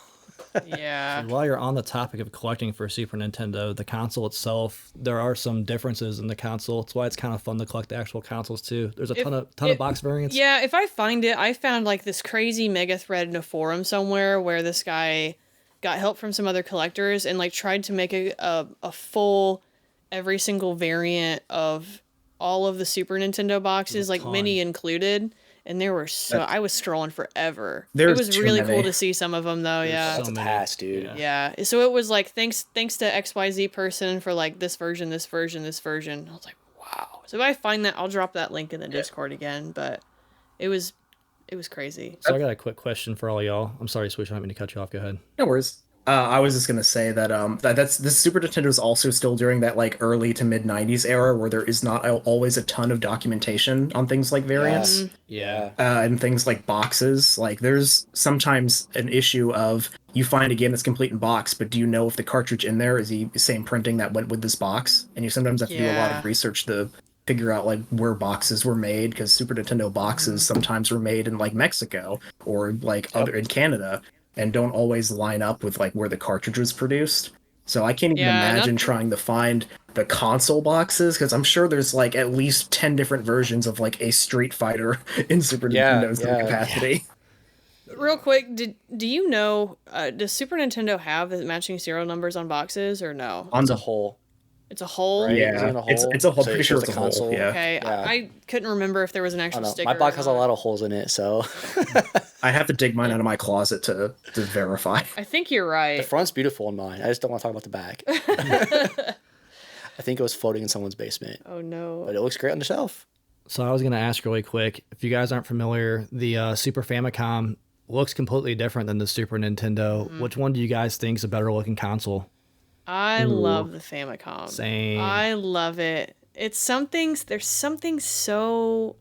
Yeah. And while you're on the topic of collecting for Super Nintendo, the console itself, there are some differences in the console. That's why it's kind of fun to collect the actual consoles too. There's a ton of box variants. Yeah, if I find it, I found like this crazy mega thread in a forum somewhere where this guy got help from some other collectors and like tried to make a full every single variant of all of the Super Nintendo boxes, like mini included. And there were I was scrolling forever. It was really cool to see some of them though. Yeah, That's a pass, dude. Yeah. So it was like thanks to XYZ person for like this version. I was like, wow. So if I find that, I'll drop that link in the Discord again. But it was crazy. So I got a quick question for all y'all. I'm sorry, Swoosh, I don't mean to cut you off. Go ahead. No worries. I was just gonna say that that's the Super Nintendo is also still during that like early to mid '90s era where there is not always a ton of documentation on things like variants. Yeah. And things like boxes. Like there's sometimes an issue of you find a game that's complete in box, but do you know if the cartridge in there is the same printing that went with this box? And you sometimes have to do a lot of research to figure out like where boxes were made, because Super Nintendo boxes sometimes were made in like Mexico or like other in Canada, and don't always line up with like where the cartridge was produced. So I can't even imagine trying to find the console boxes, because I'm sure there's like at least 10 different versions of like a Street Fighter in Super Nintendo's capacity. Real quick, do you know, does Super Nintendo have the matching serial numbers on boxes or no? On the whole. It's a hole? Right? Yeah, it's a hole. So Pretty sure it's a console. hole. Yeah. Okay, Yeah. I couldn't remember if there was an actual sticker. My box has a lot of holes in it, so. I have to dig mine out of my closet to verify. I think you're The right. front's beautiful in mine. I just don't want to talk about the back. I think it was floating in someone's basement, Oh no. but it looks great on the shelf. So I was going to ask really quick, if you guys aren't familiar, the Super Famicom looks completely different than the Super Nintendo. Which one do you guys think is a better looking console? I love the Famicom. Same. I love it. There's something so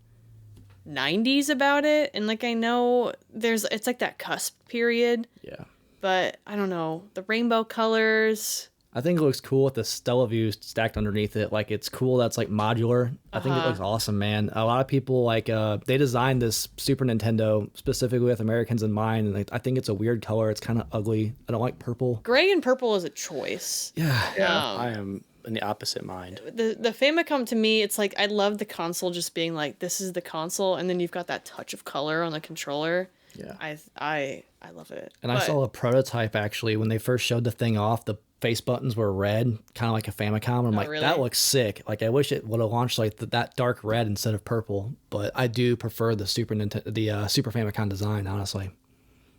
90s about it, and like I know it's like that cusp period. Yeah. But I don't know, the rainbow colors. I think it looks cool with the Stella views stacked underneath it. Like it's cool that's like modular. I think it looks awesome, man. A lot of people like they designed this Super Nintendo specifically with Americans in mind, and I think it's a weird color. It's kind of ugly. I don't like purple. Gray and purple is a choice. Yeah. I am in the opposite mind. The Famicom, to me, it's like I love the console just being like, this is the console, and then you've got that touch of color on the controller. Yeah. I love it. And I saw a prototype actually when they first showed the thing off. The face buttons were red, kind of like a Famicom. I'm like, really? that looks sick. Like I wish it would have launched like that dark red instead of purple. But I do prefer the Super Famicom design, honestly.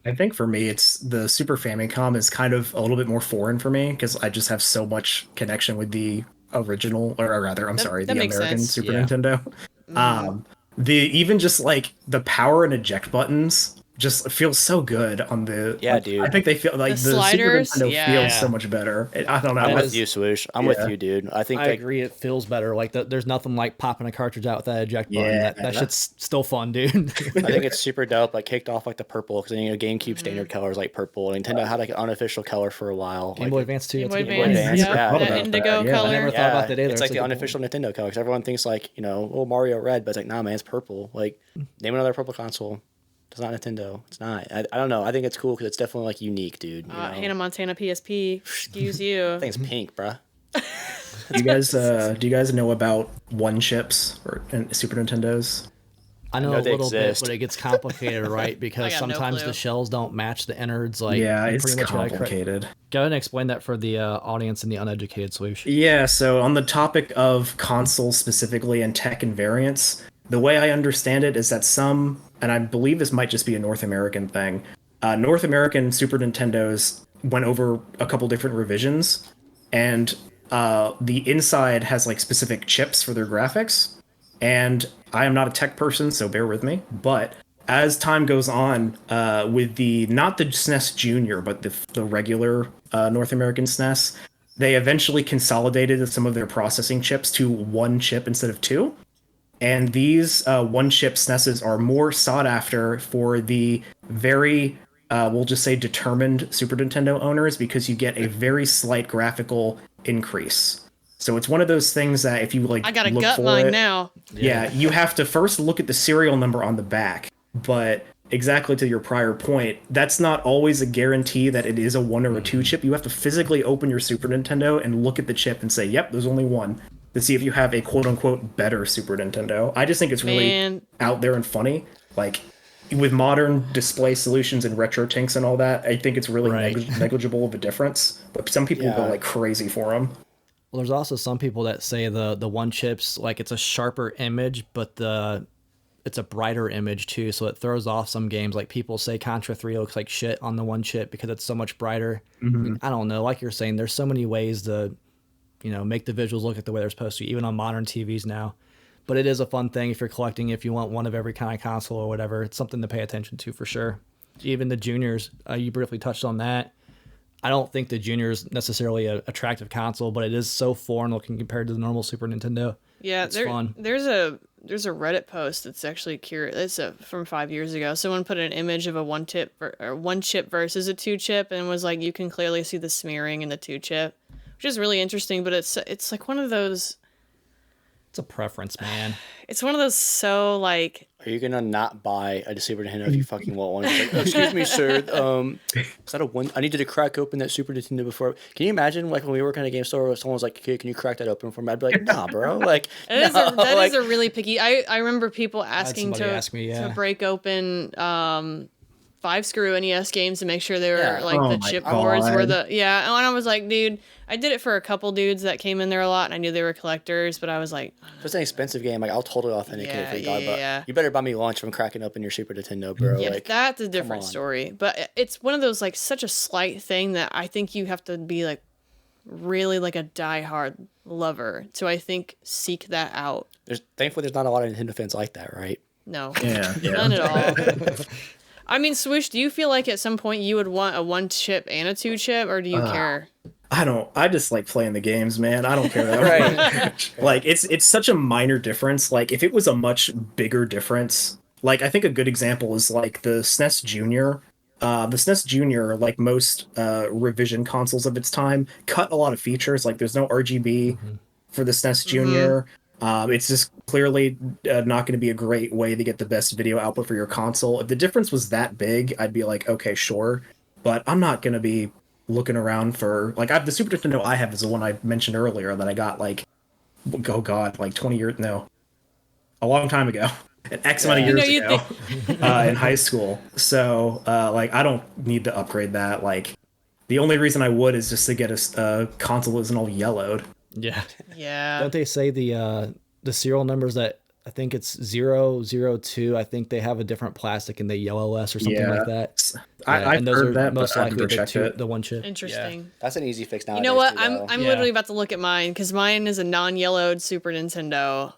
I think for me, it's the Super Famicom is kind of a little bit more foreign for me because I just have so much connection with the original, or rather, the American sense. Super Nintendo. Even just like the power and eject buttons just feels so good on the. Dude. I think they feel like the sliders, Super Nintendo feels so much better. I don't know. I'm with you, Swoosh. I'm with you, dude. I think I agree. It feels better. Like there's nothing like popping a cartridge out with that eject button. That shit's still fun, dude. I think it's super dope. Like kicked off like the purple because GameCube standard colors like purple. Nintendo had like an unofficial color for a while. Game Boy Advance too. Game Boy Advance, yeah. yeah. The indigo color. I never thought about that either. It's like the unofficial Nintendo color because everyone thinks like Mario Red, but it's like nah, man, it's purple. Like name another purple console. It's not Nintendo. It's not. I don't know. I think it's cool because it's definitely like unique, dude. Hannah Montana PSP. Excuse you. I think it's pink, bruh. Do you guys know about one chips or Super Nintendos? I know a little bit, exist. but it gets complicated, right? Because got no sometimes clue. the shells don't match the innards. Like It's pretty much complicated. Go ahead and explain that for the audience and the uneducated, Swoosh. Yeah, so on the topic of consoles specifically and tech and variants, the way I understand it is that some, and I believe this might just be a North American thing, North American Super Nintendos went over a couple different revisions, and the inside has like specific chips for their graphics. And I am not a tech person, so bear with me. But as time goes on, with not the SNES Junior, but the regular North American SNES, they eventually consolidated some of their processing chips to one chip instead of two. And these one-chip SNESs are more sought after for the very, we'll just say, determined Super Nintendo owners because you get a very slight graphical increase. So it's one of those things that if you like, I got a look gut for mine it, now. Yeah, you have to first look at the serial number on the back. But exactly to your prior point, that's not always a guarantee that it is a 1 or a 2 chip. You have to physically open your Super Nintendo and look at the chip and say, yep, there's only one, to see if you have a quote-unquote better Super Nintendo. I just think it's really out there and funny. Like, with modern display solutions and retro tinks and all that, I think it's really negligible of a difference. But some people go like crazy for them. Well, there's also some people that say the one chips, like it's a sharper image, but it's a brighter image too, so it throws off some games. Like people say Contra 3 looks like shit on the one chip because it's so much brighter. I don't know. Like you're saying, there's so many ways to make the visuals look at the way they're supposed to, even on modern TVs now. But it is a fun thing if you're collecting, if you want one of every kind of console or whatever. It's something to pay attention to for sure. Even the Juniors, you briefly touched on that. I don't think the Junior is necessarily an attractive console, but it is so foreign looking compared to the normal Super Nintendo. Yeah, it's fun. There's a Reddit post that's actually curious. It's from 5 years ago. Someone put an image of a one chip versus a 2 chip and was like, you can clearly see the smearing in the 2 chip, which is really interesting. But it's like one of those. It's a preference, man. It's one of those so like. Are you gonna not buy a Super Nintendo if you fucking want one? It's like, oh, excuse me, sir. Is that a one? I needed to crack open that Super Nintendo before. Can you imagine like when we work in a game store where someone's like, "Okay, can you crack that open for me?" I'd be like, "Nah, bro." Like that is a really picky. I remember people asking ask me, to break open 5-screw NES games to make sure they were the chip boards were the and I was like, dude, I did it for a couple dudes that came in there a lot and I knew they were collectors, but I was like, if it's an expensive game, like I'll totally authenticate it for $1. But you better buy me lunch from cracking open your Super Nintendo, bro. Yeah, like, that's a different story. But it's one of those like such a slight thing that I think you have to be like really like a diehard lover to I think seek that out. Thankfully there's not a lot of Nintendo fans like that, right? No. Yeah. None at all. I mean, Swoosh, do you feel like at some point you would want a 1 chip and a 2 chip, or do you care? I just like playing the games, man. I don't care that much. Like it's such a minor difference. Like if it was a much bigger difference, like I think a good example is like the SNES Junior. The SNES Junior, like most revision consoles of its time, cut a lot of features. Like there's no RGB for the SNES Junior. It's just clearly not going to be a great way to get the best video output for your console. If the difference was that big, I'd be like, okay, sure. But I'm not going to be looking around for like the Super Nintendo I have is the one I mentioned earlier that I got like, oh god, like 20 years, no, a long time ago, an X amount of years ago, in high school. So like I don't need to upgrade that. Like the only reason I would is just to get a console that isn't all yellowed. Yeah. Yeah. Don't they say the serial numbers that I think it's 002? I think they have a different plastic and they yellow less or something like that. I've heard that, most but I've likely never checked the one chip. Interesting. That's an easy fix now. You know what? I'm literally about to look at mine because mine is a non-yellowed Super Nintendo.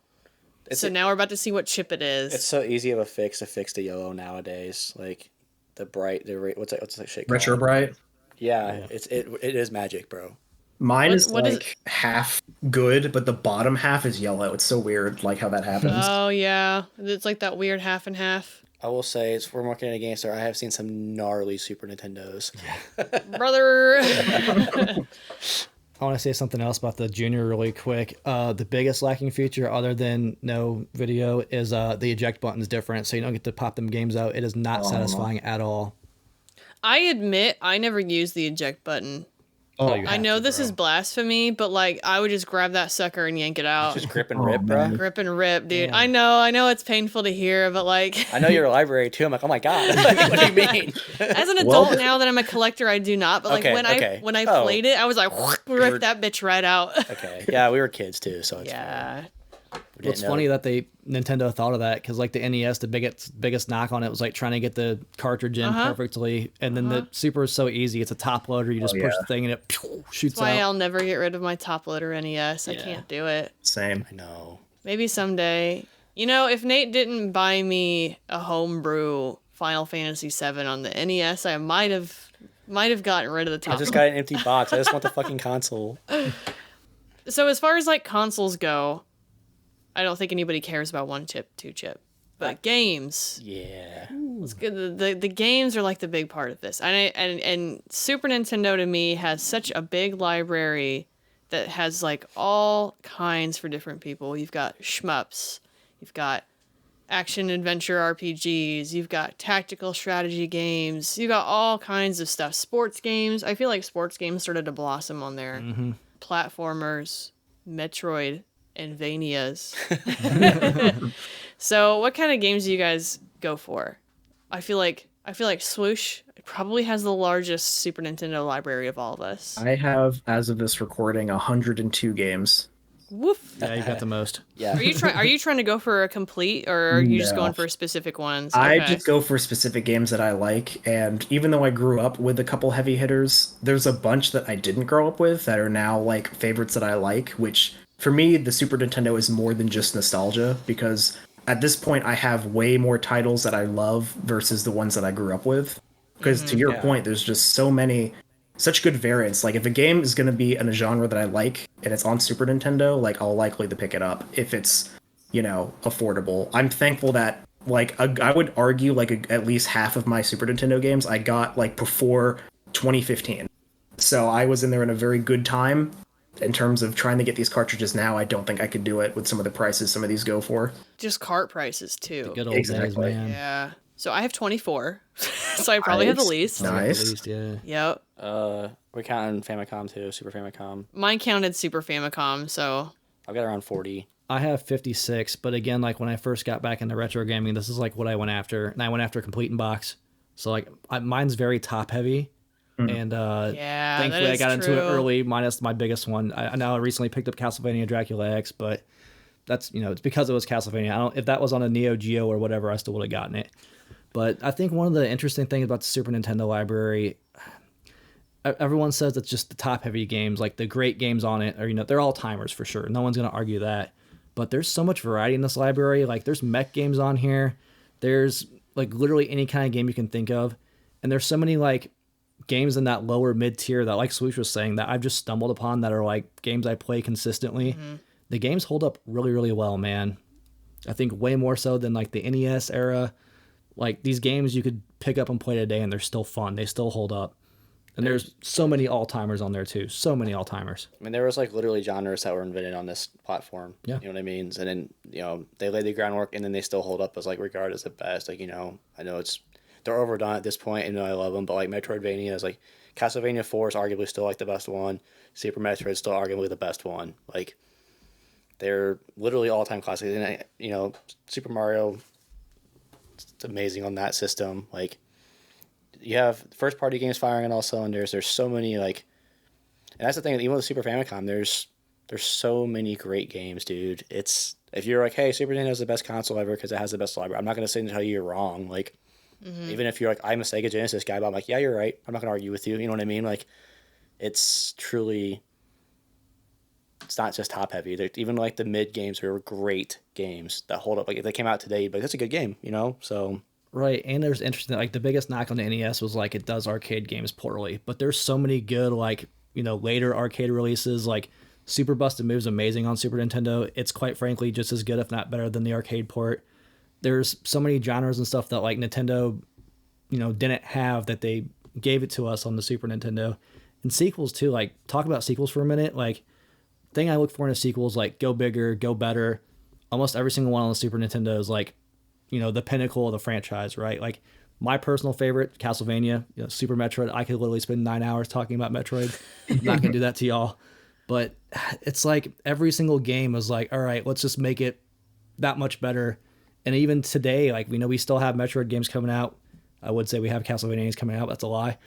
So now we're about to see what chip it is. It's so easy of a fix to fix the yellow nowadays. Like what's that shit called? Retro Bright. Yeah, it is magic, bro. Mine is like half good, but the bottom half is yellow. It's so weird, like how that happens. Oh yeah, it's like that weird half and half. I will say, we're working at a game store. I have seen some gnarly Super Nintendos. Brother. I want to say something else about the Junior really quick. The biggest lacking feature, other than no video, is the eject button is different, so you don't get to pop them games out. It is not satisfying at all. I admit I never used the eject button. I know this is blasphemy, but like I would just grab that sucker and yank it out. Just grip and rip, bro. Grip and rip, dude. Yeah. I know it's painful to hear, but like I know you're a library too. I'm like, oh my god, what do you mean? As an adult now that I'm a collector, I do not. But like when I played it, I was like, rip that bitch right out. Okay, yeah, we were kids too, so it's yeah. Well, it's funny that Nintendo thought of that because like the NES, the biggest knock on it was like trying to get the cartridge in perfectly, and then the Super is so easy. It's a top loader. You just push the thing and it shoots That's why out. I'll never get rid of my top loader NES. I can't do it. Same. I know. Maybe someday. You know, if Nate didn't buy me a homebrew Final Fantasy VII on the NES, I might have gotten rid of the top. I just got an empty box. I just want the fucking console. So as far as like consoles go, I don't think anybody cares about 1 chip, 2 chip, but games. Yeah. It's good. The games are like the big part of this, and Super Nintendo to me has such a big library that has like all kinds for different people. You've got shmups, you've got action adventure RPGs, you've got tactical strategy games, you've got all kinds of stuff. Sports games. I feel like sports games started to blossom on there. Platformers, Metroid. And Vanias. So what kind of games do you guys go for? I feel like Swoosh probably has the largest Super Nintendo library of all of us. I have, as of this recording, 102 games. Woof. Yeah, you got the most. Yeah. Are you trying to go for a complete, or are you just going for specific ones? I just go for specific games that I like, and even though I grew up with a couple heavy hitters, there's a bunch that I didn't grow up with that are now like favorites that I like, which for me, the Super Nintendo is more than just nostalgia, because at this point I have way more titles that I love versus the ones that I grew up with. Because to your point, there's just such good variants. Like if a game is going to be in a genre that I like and it's on Super Nintendo, like I'll likely to pick it up if it's, affordable. I'm thankful that like I would argue like at least half of my Super Nintendo games I got like before 2015. So I was in there in a very good time. In terms of trying to get these cartridges now, I don't think I could do it with some of the prices some of these go for. Just cart prices too. The good old days, man. Yeah. So I have 24, so I probably have the least. Nice. The least, yeah. Yep. We're counting Famicom too, Super Famicom. Mine counted Super Famicom, so I've got around 40. I have 56, but again, like when I first got back into retro gaming, this is like what I went after, and I went after complete in box. So like mine's very top heavy. And thankfully I got into it early, minus my biggest one. I now recently picked up Castlevania Dracula X, but that's it's because it was Castlevania. If that was on a Neo Geo or whatever, I still would have gotten it. But I think one of the interesting things about the Super Nintendo library, everyone says it's just the top heavy games, like the great games on it, or they're all timers for sure. No one's gonna argue that. But there's so much variety in this library. Like there's mech games on here. There's like literally any kind of game you can think of, and there's so many like games in that lower mid tier that, like Swoosh was saying, that I've just stumbled upon that are like games I play consistently. The games hold up really, really well, man. I think way more so than like the NES era. Like these games you could pick up and play today and they're still fun. They still hold up. And there's so many all-timers on there too. So many all-timers. I mean, there was like literally genres that were invented on this platform. Yeah. You know what I mean? And then, you know, they laid the groundwork and then they still hold up as like regarded as the best. Like, you know, I know they're overdone at this point and I love them, but like Metroidvania is like, Castlevania 4 is arguably still like the best one. Super Metroid is still arguably the best one. Like, they're literally all-time classics. And, you know, Super Mario, it's amazing on that system. Like, you have first-party games firing on all cylinders. There's so many, like... And that's the thing, even with the Super Famicom, there's so many great games, dude. It's... If you're like, hey, Super Nintendo is the best console ever because it has the best library, I'm not going to sit and tell you you're wrong. Like, even if you're like, I'm a Sega Genesis guy, but I'm like, yeah, you're right. I'm not going to argue with you. You know what I mean? Like, it's truly... It's not just top-heavy. Even, like, the mid games are great games that hold up. Like, if they came out today, but that's a good game, you know? So... Right, and there's interesting, like the biggest knock on the NES was like it does arcade games poorly, but there's so many good, like, you know, later arcade releases, like Super Busted Move's amazing on Super Nintendo. It's quite frankly just as good, if not better, than the arcade port. There's so many genres and stuff that like Nintendo, you know, didn't have that they gave it to us on the Super Nintendo. And sequels too, like talk about sequels for a minute. Like thing I look for in a sequel is like go bigger, go better. Almost every single one on the Super Nintendo is like, you know, the pinnacle of the franchise, right? Like my personal favorite, Castlevania, you know, Super Metroid. I could literally spend 9 hours talking about Metroid. I'm not gonna do that to y'all, but it's like every single game is like, all right, let's just make it that much better. And even today, like we know we still have Metroid games coming out. I would say we have Castlevania games coming out. That's a lie.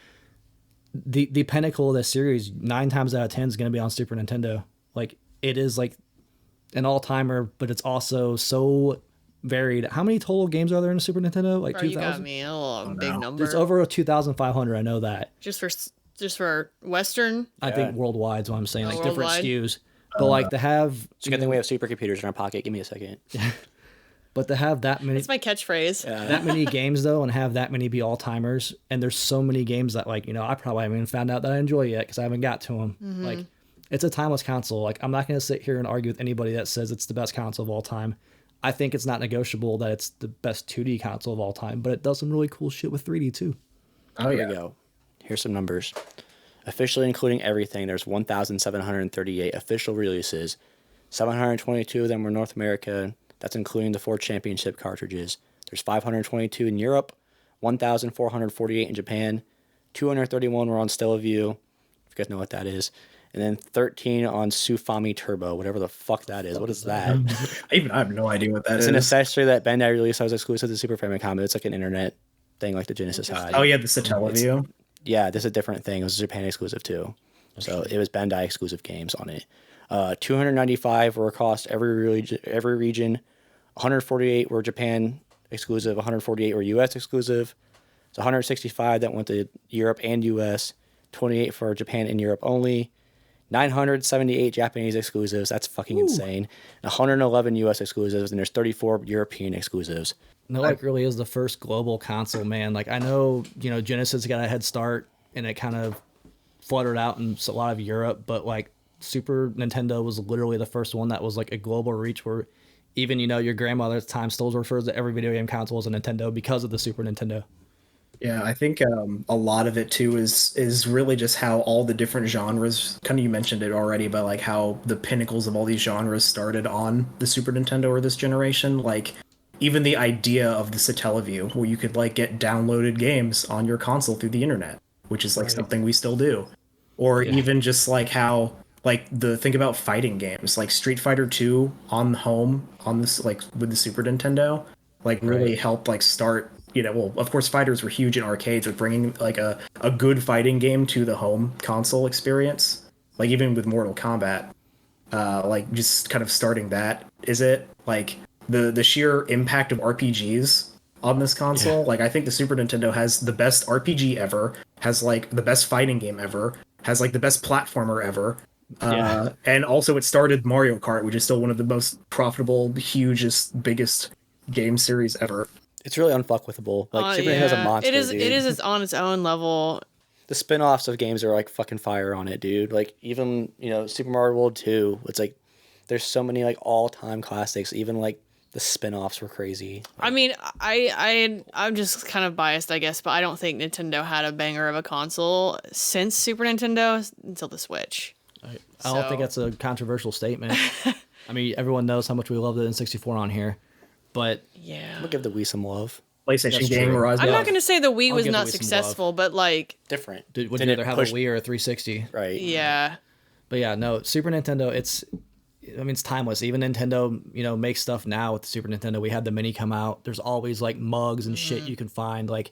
The pinnacle of this series, 9 times out of 10 is gonna be on Super Nintendo. Like it is like an all-timer, but it's also so varied. How many total games are there in the Super Nintendo? Like 2,000? You got me a little big number. There's over 2,500. I know that. Just for Western. I think worldwide is what I'm saying. Like worldwide? Different SKUs, but like to have. It's a good thing we have supercomputers in our pocket. Give me a second. But to have that many. It's my catchphrase. That many games though, and have that many be all timers, and there's so many games that like, you know, I probably haven't even found out that I enjoy yet because I haven't got to them. Like it's a timeless console. Like I'm not gonna sit here and argue with anybody that says it's the best console of all time. I think it's not negotiable that it's the best 2D console of all time, but it does some really cool shit with 3D too. Oh, yeah. Here we go. Here's some numbers. Officially including everything, there's 1,738 official releases. 722 of them were North America. That's including the 4 championship cartridges. There's 522 in Europe, 1,448 in Japan, 231 were on Stellaview, if you guys know what that is. And then 13 on Sufami Turbo, whatever the fuck that is. What is that? I have no idea what that it's is. It's an accessory that Bandai released that was exclusive to Super Famicom. It's like an internet thing like the Genesis had. Oh, yeah, the Satellaview. Yeah, this is a different thing. It was Japan exclusive too. So it was Bandai exclusive games on it. 295 were across every region. 148 were Japan exclusive. 148 were US exclusive. So 165 that went to Europe and US. 28 for Japan and Europe only. 978 Japanese exclusives. That's fucking insane. 111 US exclusives, and there's 34 European exclusives. No, like really is the first global console, man. Like I know, you know, Genesis got a head start and it kind of fluttered out in a lot of Europe, but like Super Nintendo was literally the first one that was like a global reach where even, you know, your grandmother at the time still refers to every video game console as a Nintendo because of the Super Nintendo. Yeah, I think a lot of it too is really just how all the different genres, kind of you mentioned it already, but like how the pinnacles of all these genres started on the Super Nintendo or this generation. Like even the idea of the Satellaview, where you could like get downloaded games on your console through the internet, which is like something we still do. Or even just like how like think about fighting games, like Street Fighter 2 on home on this like with the Super Nintendo, like really helped like start. You know, well, of course, fighters were huge in arcades, but bringing like a good fighting game to the home console experience, like even with Mortal Kombat, like just kind of starting that, is it like the sheer impact of RPGs on this console? Like I think the Super Nintendo has the best RPG ever, has like the best fighting game ever, has like the best platformer ever. And also it started Mario Kart, which is still one of the most profitable, hugest, biggest game series ever. It's really unfuckwithable. Like Super Nintendo's a monster. It is on its own level. the spin-offs of games are like fucking fire on it, dude. Like even, Super Mario World 2, it's like there's so many like all-time classics. Even like the spin-offs were crazy. I mean, I'm just kind of biased, I guess, but I don't think Nintendo had a banger of a console since Super Nintendo until the Switch. I don't think that's a controversial statement. I mean, everyone knows how much we love the N64 on here, but yeah, I'm gonna give the Wii some love. PlayStation game rise. I'm not going to say the Wii I'll was give the not Wii some successful, but like Different. would you Didn't rather have push- a Wii or a 360? Right. yeah. But yeah, no, Super Nintendo, it's timeless. Even Nintendo, makes stuff now with the Super Nintendo. We had the Mini come out. There's always like mugs and shit you can find. Like,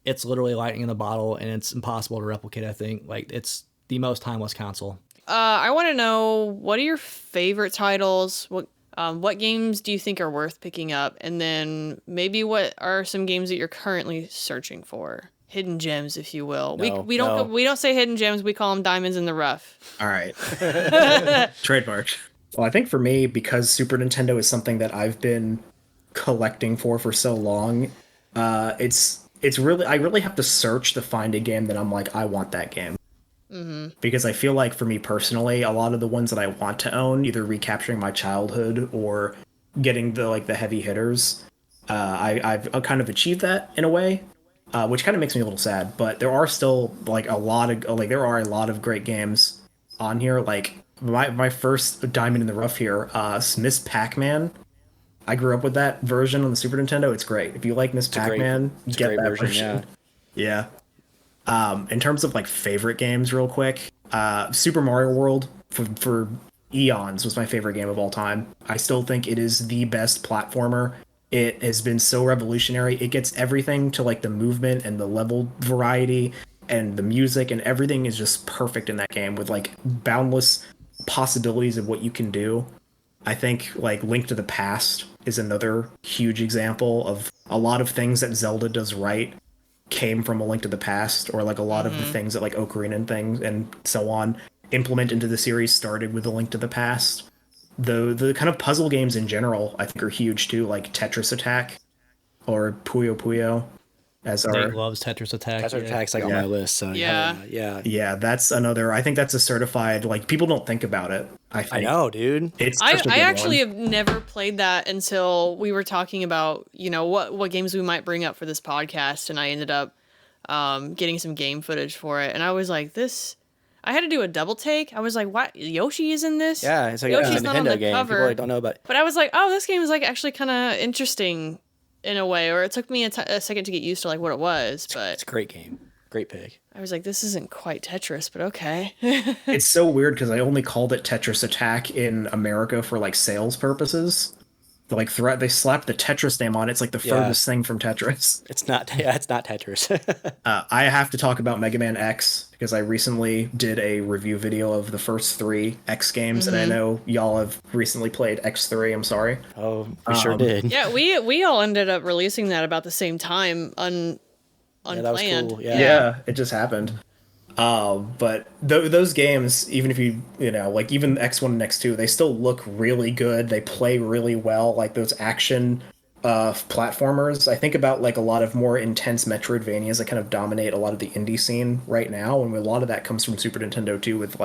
it's literally lightning in the bottle, and it's impossible to replicate, I think. Like, it's the most timeless console. I want to know, what are your favorite titles? What games do you think are worth picking up? And then maybe what are some games that you're currently searching for? Hidden gems, if you will. We don't say hidden gems. We call them diamonds in the rough. All right. Trademark. Well, I think for me, because Super Nintendo is something that I've been collecting for so long, it's really, I really have to search to find a game that I'm like, I want that game. Because I feel like for me personally, a lot of the ones that I want to own, either recapturing my childhood or getting the heavy hitters, I've kind of achieved that in a way, which kind of makes me a little sad. But there are still there are a lot of great games on here. Like my first diamond in the rough here, Miss Pac-Man. I grew up with that version on the Super Nintendo. It's great. If you like Miss Pac-Man, get that version. Yeah. In terms of favorite games, real quick, Super Mario World for eons was my favorite game of all time. I still think it is the best platformer. It has been so revolutionary. It gets everything to the movement and the level variety and the music, and everything is just perfect in that game with boundless possibilities of what you can do. I think Link to the Past is another huge example of a lot of things that Zelda does right came from A Link to the Past, or a lot of the things that Ocarina and things and so on implement into the series started with A Link to the Past. The kind of puzzle games in general I think are huge too, like Tetris Attack or Puyo Puyo. Nate loves Tetris Attack. Tetris Attack's on my list. So Yeah. That's another. I think that's a certified. People don't think about it. I know, dude. It's I such a good actually one. have never played that until we were talking about, what games we might bring up for this podcast, and I ended up getting some game footage for it, and I was like, I had to do a double take. I was like, what? Yoshi is in this? Yeah, it's Yoshi's a not on the Nintendo game. cover. People don't know about it. But I was like, oh, this game is actually kind of interesting in a way, or it took me a second to get used to what it was, but It's a great game. Great pick. I was like, this isn't quite Tetris, but okay. It's so weird because I only called it Tetris Attack in America for sales purposes. They slapped the Tetris name on it. It's the furthest thing from Tetris. It's not. Yeah, it's not Tetris. I have to talk about Mega Man X because I recently did a review video of the first 3 X games, and I know y'all have recently played X3. I'm sorry. Oh, we sure did. Yeah, we all ended up releasing that about the same time, unplanned. Yeah, that was cool. Yeah, it just happened. But those games, even if even X1 and X2, they still look really good. They play really well. Those action platformers. I think about a lot of more intense Metroidvanias that kind of dominate a lot of the indie scene right now, and a lot of that comes from Super Nintendo too. With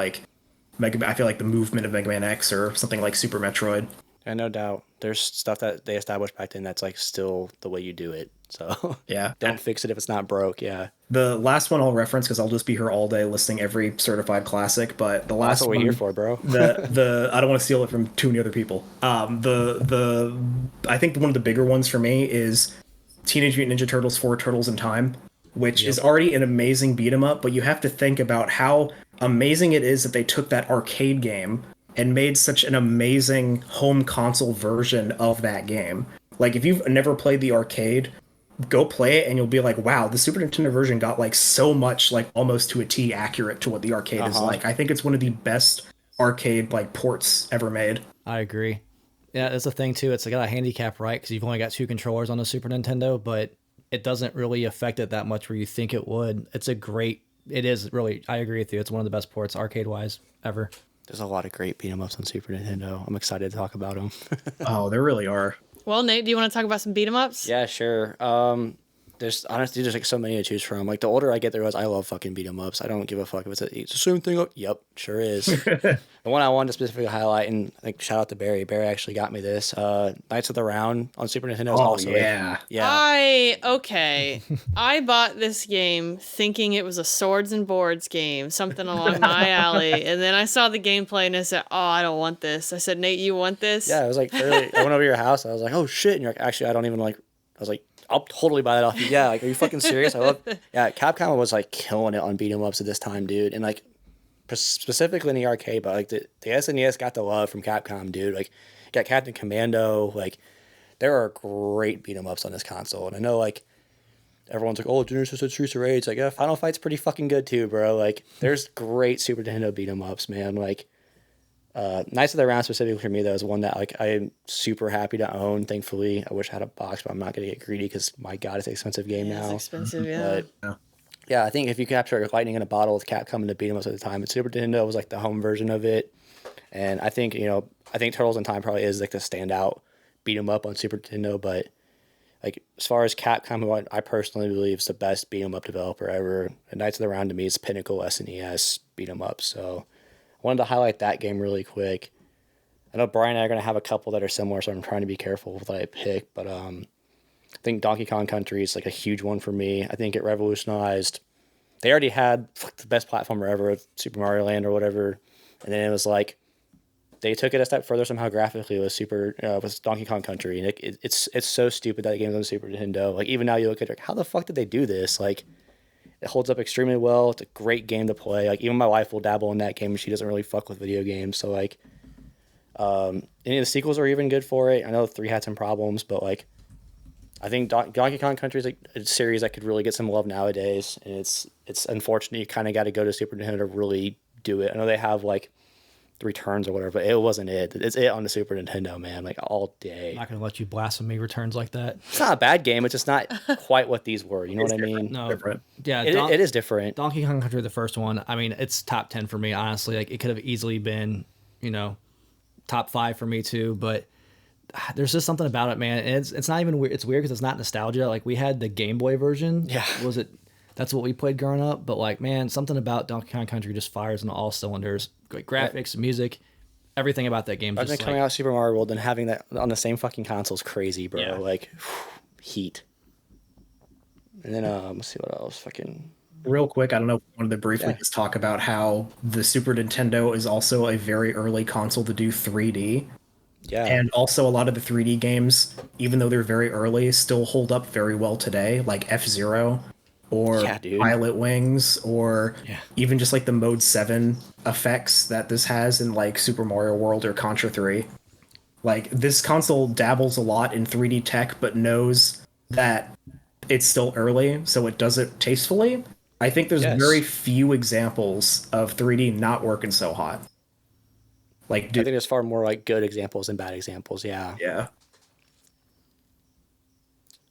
Mega, I feel the movement of Mega Man X or something like Super Metroid. And no doubt, there's stuff that they established back then that's still the way you do it. So Yeah, don't fix it if it's not broke. Yeah. The last one I'll reference because I'll just be here all day listing every certified classic. But the last That's what one, we're here for, bro. the I don't want to steal it from too many other people. I think one of the bigger ones for me is Teenage Mutant Ninja Turtles 4 Turtles in Time, which is already an amazing beat 'em up. But you have to think about how amazing it is that they took that arcade game and made such an amazing home console version of that game. If you've never played the arcade, go play it and you'll be like, wow, the Super Nintendo version got so much almost to a T accurate to what the arcade is like. I think it's one of the best arcade ports ever made. I agree. Yeah, that's the thing too. It's got a handicap, right? Because you've only got 2 controllers on the Super Nintendo, but it doesn't really affect it that much where you think it would. It is really, I agree with you. It's one of the best ports arcade-wise ever. There's a lot of great beat 'em ups on Super Nintendo. I'm excited to talk about them. Oh, there really are. Well, Nate, do you want to talk about some beat 'em ups? Yeah, sure. there's honestly just like so many to choose from. Like the older I get, I love fucking beat 'em ups. I don't give a fuck if it's the same thing. Yep, sure is. The one I wanted to specifically highlight, and like shout out to Barry. Barry actually got me this. Knights of the Round on Super Nintendo is also yeah. I bought this game thinking it was a swords and boards game, something along my alley, and then I saw the gameplay and I said, "Oh, I don't want this." I said, "Nate, you want this?" Yeah, I was like, I went over to your house. I was like, oh shit, and you're like, actually, I don't even like. I was like, I'll totally buy that off you. Yeah, like, are you fucking serious? Yeah, Capcom was like killing it on beat 'em ups at this time, dude, and like specifically in the arcade, but like the SNES got the love from Capcom, dude. Like, you got Captain Commando. Like, there are great beat 'em ups on this console, and I know like everyone's like, oh, Genesis and Streets of Rage. It's like, yeah, Final Fight's pretty fucking good too, bro. Like, there's great Super Nintendo beat 'em ups, man. Like. Knights of the Round specifically for me, though, is one that like I am super happy to own. Thankfully, I wish I had a box, but I'm not gonna get greedy because my god, it's an expensive game now. It's expensive, yeah. But yeah, I think if you capture lightning in a bottle with Capcom and the beat 'em ups at the time, but Super Nintendo was like the home version of it, and I think Turtles in Time probably is like the standout beat 'em up on Super Nintendo, but like as far as Capcom, who I personally believe is the best beat 'em up developer ever, and Knights of the Round to me is pinnacle SNES beat 'em up. So. Wanted to highlight that game really quick. I know Brian and I are going to have a couple that are similar, so I'm trying to be careful with what I pick. But I think Donkey Kong Country is like a huge one for me. I think it revolutionized. They already had the best platformer ever with Super Mario Land or whatever, and then it was like they took it a step further somehow graphically with Donkey Kong Country, and it's so stupid that the game's on Super Nintendo. Like even now you look at it, like, how the fuck did they do this? Like. It holds up extremely well. It's a great game to play. Like even my wife will dabble in that game, and she doesn't really fuck with video games. So like, any of the sequels are even good for it. I know 3 had some problems, but like, I think Donkey Kong Country is like a series that could really get some love nowadays. And it's unfortunate you kind of got to go to Super Nintendo to really do it. I know they have like the Returns or whatever, but it wasn't it. It's it on the Super Nintendo, man. Like all day. I'm not gonna let you blaspheme Returns like that. It's not a bad game. It's just not quite what these were. You know what I mean? No, different. Yeah, it is different. Donkey Kong Country, the first one. I mean, it's top 10 for me. Honestly, like it could have easily been, top 5 for me too. But there's just something about it, man. And it's not even weird. It's weird because it's not nostalgia. Like we had the Game Boy version. Yeah. That's what we played growing up. But like, man, something about Donkey Kong Country just fires on all cylinders. Great graphics, music, everything about that game. Just coming out Super Mario World and having that on the same fucking console is crazy, bro. Yeah. Like, heat. And then let's see what else. Fucking real quick, I don't know if I wanted to briefly just talk about how the Super Nintendo is also a very early console to do 3D. Yeah. And also a lot of the 3D games, even though they're very early, still hold up very well today, like F-Zero or Pilot Wings, or even just like the Mode 7 effects that this has in like Super Mario World or Contra 3. Like this console dabbles a lot in 3D tech, but knows that it's still early, so it does it tastefully. I think there's very few examples of 3D not working so hot. Like, I think there's far more like good examples than bad examples. Yeah. Yeah.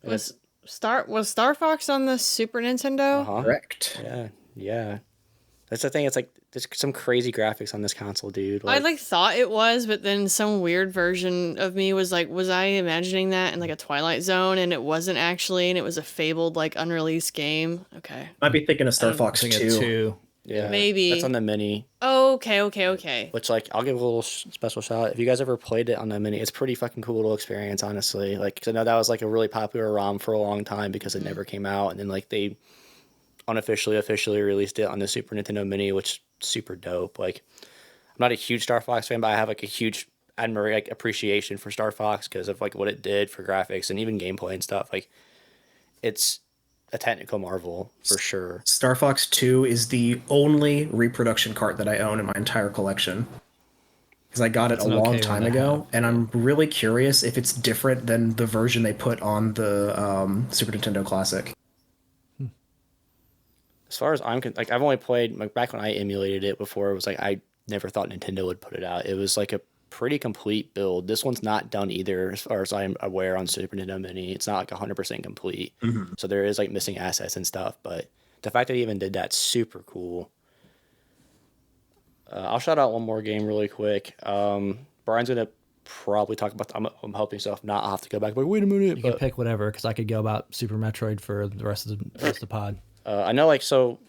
Was Star Fox on the Super Nintendo? Uh-huh. Correct. Yeah. That's the thing. It's like there's some crazy graphics on this console, dude. I like thought it was, but then some weird version of me was like, was I imagining that in like a Twilight Zone, and it wasn't actually, and it was a fabled like unreleased game. Okay. Might be thinking of Star Fox 2. Yeah, maybe that's on the Mini. Oh, okay. Which like I'll give a little special shout out. If you guys ever played it on the Mini, it's pretty fucking cool little experience, honestly. Like, 'cause I know that was like a really popular ROM for a long time because it never came out, and then like they unofficially officially released it on the Super Nintendo Mini, which is super dope. Like, I'm not a huge Star Fox fan, but I have like a huge appreciation for Star Fox because of like what it did for graphics and even gameplay and stuff. Like, it's a technical marvel for sure. Star Fox 2 is the only reproduction cart that I own in my entire collection. Because I got it a long time ago, and I'm really curious if it's different than the version they put on the Super Nintendo Classic. As far as I'm like, I've only played like back when I emulated it before. It was like I never thought Nintendo would put it out. It was like a pretty complete build. This one's not done either, as far as I'm aware, on Super Nintendo Mini. It's not like 100% complete. Mm-hmm. So there is like missing assets and stuff, but the fact that he even did that's super cool. I'll shout out one more game really quick. Brian's gonna probably talk about. I'm hoping so. If not, I'll have to go back. But wait a minute. You can pick whatever, because I could go about Super Metroid for the rest of the pod. I know, like, so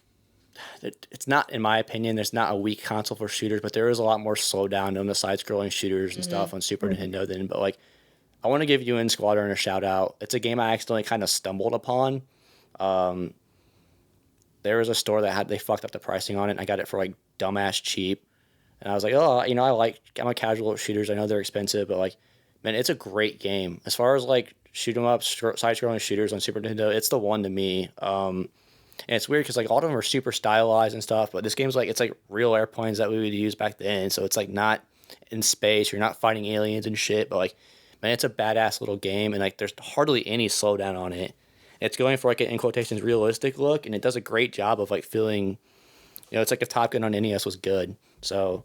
it's not, in my opinion, there's not a weak console for shooters, but there is a lot more slowdown on the side-scrolling shooters and stuff on Super Nintendo than. But like, I want to give UN Squadron a shout out. It's a game I accidentally kind of stumbled upon. There was a store that they fucked up the pricing on it, and I got it for like dumbass cheap. And I was like, oh, you know, I'm a casual at shooters. I know they're expensive, but like, man, it's a great game. As far as like shoot 'em up, side-scrolling shooters on Super Nintendo, it's the one to me. And it's weird because like all of them are super stylized and stuff, but this game's like, it's like real airplanes that we would use back then. So it's like not in space. You're not fighting aliens and shit, but like, man, it's a badass little game, and like there's hardly any slowdown on it. It's going for like an, in quotations, realistic look, and it does a great job of like feeling, you know, it's like if Top Gun on NES was good. So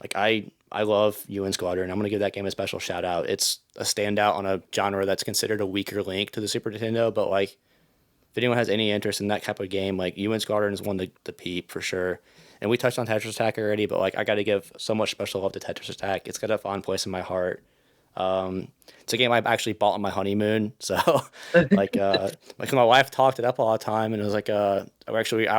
like I love UN Squadron. I'm gonna give that game a special shout out. It's a standout on a genre that's considered a weaker link to the Super Nintendo, but like if anyone has any interest in that type of game, like UN Squadron is one to peep for sure. And we touched on Tetris Attack already, but like I got to give so much special love to Tetris Attack. It's got a fond place in my heart. It's a game I actually bought on my honeymoon. So like my wife talked it up all the time, and it was like, I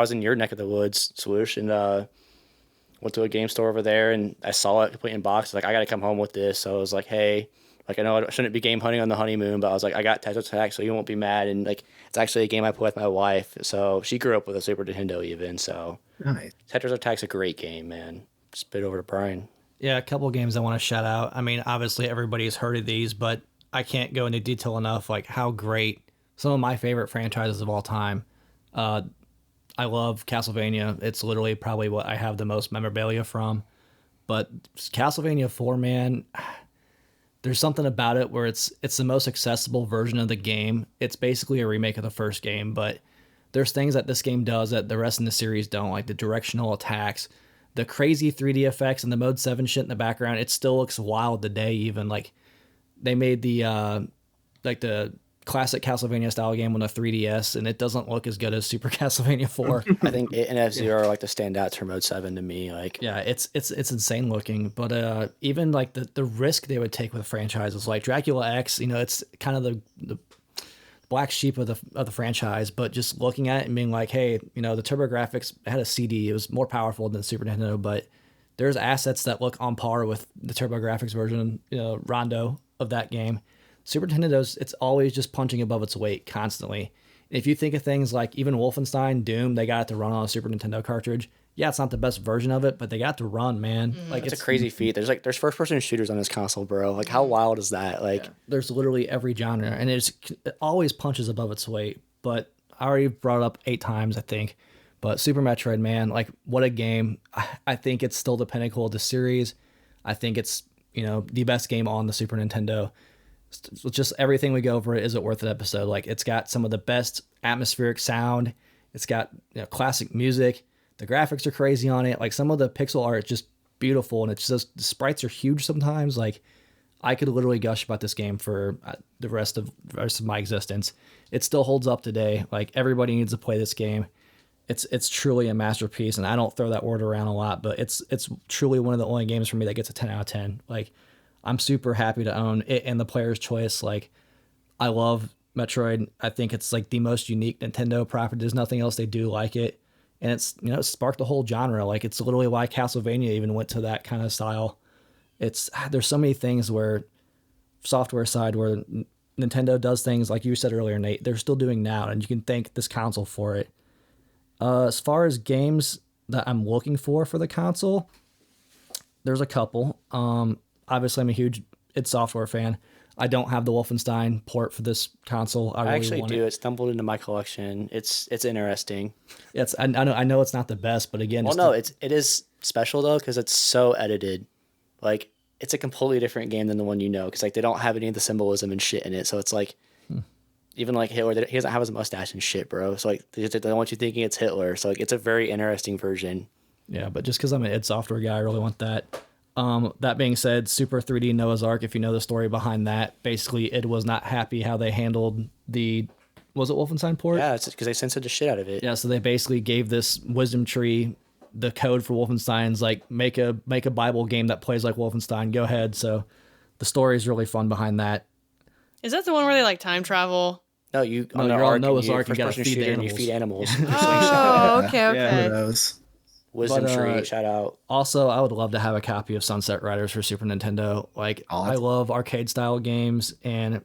was in your neck of the woods, Swoosh, and, went to a game store over there, and I saw it complete in box. Like, I got to come home with this. So I was like, hey, like, I know I shouldn't be game hunting on the honeymoon, but I was like, I got Tetris Attack, so you won't be mad. And like, it's actually a game I play with my wife. So she grew up with a Super Nintendo even. So Nice. Tetris Attack's a great game, man. Spit over to Brian. Yeah, a couple of games I want to shout out. I mean, obviously everybody's heard of these, but I can't go into detail enough, like how great some of my favorite franchises of all time. I love Castlevania. It's literally probably what I have the most memorabilia from. But Castlevania 4, man, there's something about it where it's the most accessible version of the game. It's basically a remake of the first game, but there's things that this game does that the rest in the series don't, like the directional attacks, the crazy 3D effects, and the Mode 7 shit in the background. It still looks wild today, even. Like, they made the classic Castlevania style game on the 3DS, and it doesn't look as good as Super Castlevania 4. I think it and F-Zero are like the standouts for Mode 7 to me. Like, Yeah, it's insane looking, but even like the risk they would take with franchises like Dracula X, you know, it's kind of the black sheep of the franchise, but just looking at it and being like, hey, you know, the TurboGrafx had a CD, it was more powerful than the Super Nintendo, but there's assets that look on par with the TurboGrafx version, you know, Rondo of that game. Super Nintendo's, it's always just punching above its weight constantly. If you think of things like even Wolfenstein, Doom, they got it to run on a Super Nintendo cartridge. Yeah, it's not the best version of it, but they got to run, man. Like, it's a crazy feat. There's first person shooters on this console, bro. Like, how wild is that? Like, there's literally every genre, and it always punches above its weight. But I already brought it up 8 times, I think. But Super Metroid, man, like, what a game. I think it's still the pinnacle of the series. I think it's, you know, the best game on the Super Nintendo. Just everything we go over, is it worth an episode? Like, it's got some of the best atmospheric sound. It's got, you know, classic music. The graphics are crazy on it. Like, some of the pixel art is just beautiful, and it's just, the sprites are huge sometimes. Like, I could literally gush about this game for the rest of my existence. It still holds up today. Like, everybody needs to play this game. It's truly a masterpiece, and I don't throw that word around a lot, but it's truly one of the only games for me that gets a 10 out of 10. Like, I'm super happy to own it and the player's choice. Like, I love Metroid. I think it's like the most unique Nintendo property. There's nothing else they do like it. And it's, you know, it sparked the whole genre. Like, it's literally why Castlevania even went to that kind of style. There's so many things where software side where Nintendo does things like you said earlier, Nate, they're still doing now, and you can thank this console for it. As far as games that I'm looking for the console, there's a couple. Obviously I'm a huge id Software fan. I don't have the Wolfenstein port for this console. I really actually want do. It stumbled into my collection. It's interesting. I know it's not the best, but again, Well, no, it is special though, because it's so edited. Like, it's a completely different game than the one you know, because like they don't have any of the symbolism and shit in it. So it's like, even like Hitler, he doesn't have his mustache and shit, bro. So like they don't want you thinking it's Hitler. So like it's a very interesting version. Yeah, but just because I'm an id Software guy, I really want that. That being said, Super 3D Noah's Ark, if you know the story behind that, basically id was not happy how they handled was it Wolfenstein port? Yeah, it's because they censored the shit out of it. Yeah, so they basically gave this wisdom tree the code for Wolfenstein's like make a Bible game that plays like Wolfenstein. Go ahead. So The story is really fun behind that. Is that the one where they like time travel? No, you're on Noah's Ark and gotta feed the and you feed animals. Oh, okay, One of okay. those. Wisdom tree, shout out. Also, I would love to have a copy of Sunset Riders for Super Nintendo. Like, I love arcade style games, and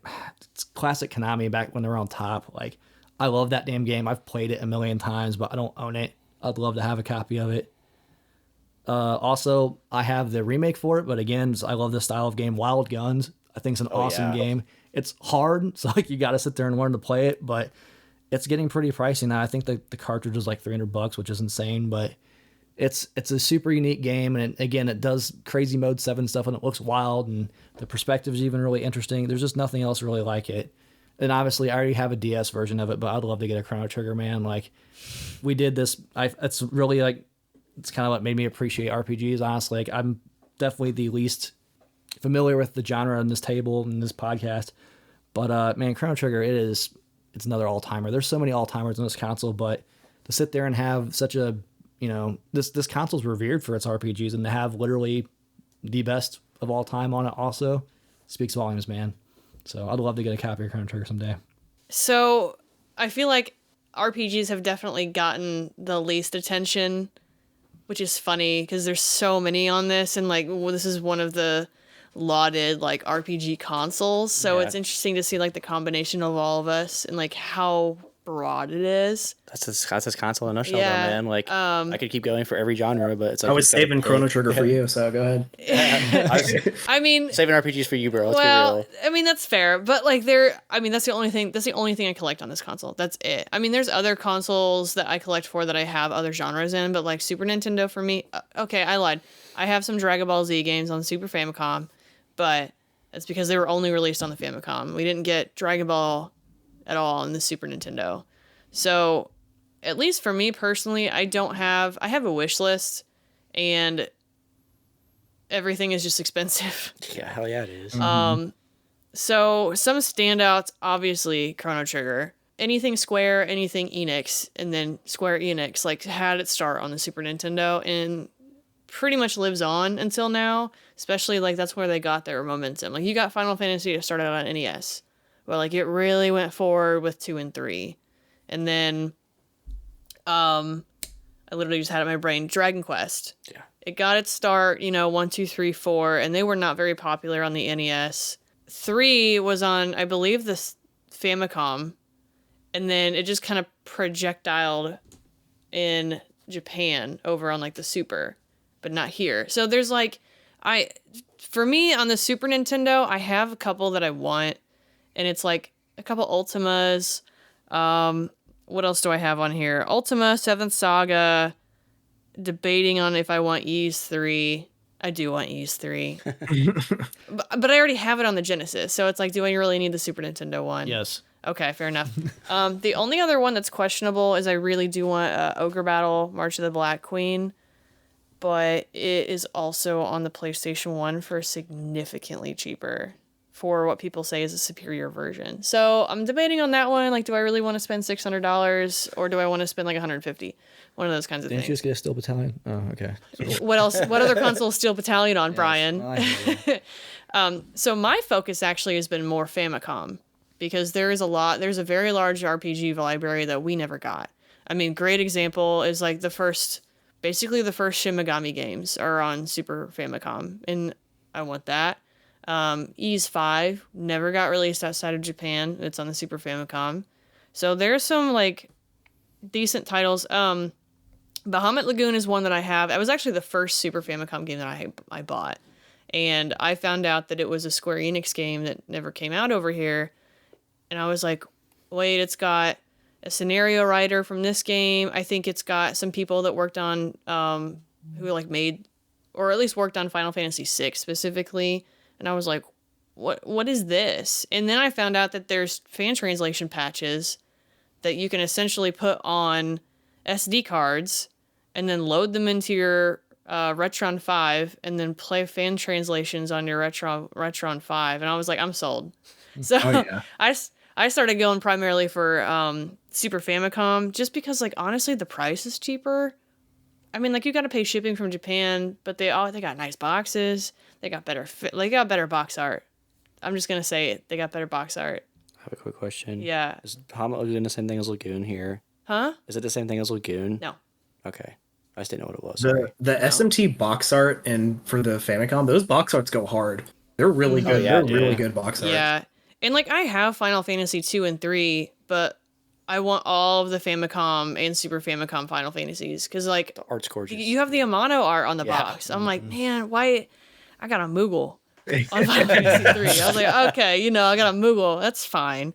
it's classic Konami back when they were on top. Like, I love that damn game. I've played it a million times, but I don't own it. I'd love to have a copy of it. Also, I have the remake for it, but again, I love the style of game. Wild Guns, I think it's an awesome game. It's hard, so like you got to sit there and learn to play it, but it's getting pretty pricey now. I think the cartridge is like $300, which is insane, but it's a super unique game, and again, it does crazy mode 7 stuff, and it looks wild, and the perspective is even really interesting. There's just nothing else really like it. And obviously, I already have a DS version of it, but I'd love to get a Chrono Trigger, man. Like, we did this. It's really like, it's kind of what made me appreciate RPGs, honestly. Like, I'm definitely the least familiar with the genre in this table, in this podcast. But, man, Chrono Trigger, it's another all-timer. There's so many all-timers on this console, but to sit there and have such a, this console's revered for its RPGs, and to have literally the best of all time on it also speaks volumes, man. So I'd love to get a copy of Chrono Trigger someday. So I feel like RPGs have definitely gotten the least attention, which is funny because there's so many on this, and like, well, this is one of the lauded like RPG consoles. So it's interesting to see like the combination of all of us and like how broad it is. That's this console in a nutshell, though, man. Like, I could keep going for every genre, but it's like I was saving Chrono Trigger for you, so go ahead. I mean, saving RPGs for you, bro. Let's be real. I mean, that's fair, but like that's the only thing I collect on this console. That's it. I mean, there's other consoles that I collect for that I have other genres in, but like Super Nintendo for me, okay, I lied. I have some Dragon Ball Z games on Super Famicom, but that's because they were only released on the Famicom. We didn't get Dragon Ball at all in the Super Nintendo. So, at least for me personally, I have a wish list, and everything is just expensive. Yeah, hell yeah, it is. So some standouts, obviously Chrono Trigger. Anything Square, anything Enix, and then Square Enix like had its start on the Super Nintendo and pretty much lives on until now. Especially like that's where they got their momentum. Like you got Final Fantasy to start out on NES. Well, like it really went forward with 2 and 3. And then I literally just had it in my brain, Dragon Quest. Yeah. It got its start, 1, 2, 3, 4, and they were not very popular on the NES. 3 was on, I believe, the Famicom, and then it just kind of projectiled in Japan over on like the Super, but not here. So there's like, for me on the Super Nintendo, I have a couple that I want. And it's like a couple Ultimas. What else do I have on here? Ultima, 7th Saga. Debating on if I want Ys 3. I do want Ys 3. but I already have it on the Genesis. So it's like, do I really need the Super Nintendo one? Yes. Okay, fair enough. The only other one that's questionable is I really do want Ogre Battle, March of the Black Queen. But it is also on the PlayStation 1 for significantly cheaper, for what people say is a superior version. So I'm debating on that one. Like, do I really want to spend $600 or do I want to spend like $150? One of those kinds of Didn't things. you just get a Steel Battalion? Oh, okay. What else? What other console is Steel Battalion on, Brian? So my focus actually has been more Famicom because there's a very large RPG library that we never got. I mean, great example is like basically the first Shin Megami games are on Super Famicom, and I want that. Ys 5 never got released outside of Japan. It's on the Super Famicom. So there's some like decent titles. Bahamut Lagoon is one that I have. It was actually the first Super Famicom game that I bought. And I found out that it was a Square Enix game that never came out over here. And I was like, wait, it's got a scenario writer from this game. I think it's got some people that worked on, who like made, or at least worked on Final Fantasy VI specifically. And I was like, what is this? And then I found out that there's fan translation patches that you can essentially put on SD cards and then load them into your Retron 5 and then play fan translations on your Retron 5. And I was like, I'm sold. So I started going primarily for Super Famicom just because, like, honestly, the price is cheaper. I mean, like, you got to pay shipping from Japan, but they got nice boxes. They got better they got better box art. I'm just gonna say it. They got better box art. I have a quick question. Yeah. Is Hama doing the same thing as Lagoon here? Huh? Is it the same thing as Lagoon? No. Okay. I just didn't know what it was. Sorry. The SMT box art and for the Famicom, those box arts go hard. They're really good. yeah, They're really good box art. Yeah. And like I have Final Fantasy 2 and 3, but I want all of the Famicom and Super Famicom Final Fantasies because like The art's gorgeous. you have the Amano art on the box. I'm like, man, why? I got a Moogle on Final Fantasy 3. I was like, okay, I got a Moogle. That's fine.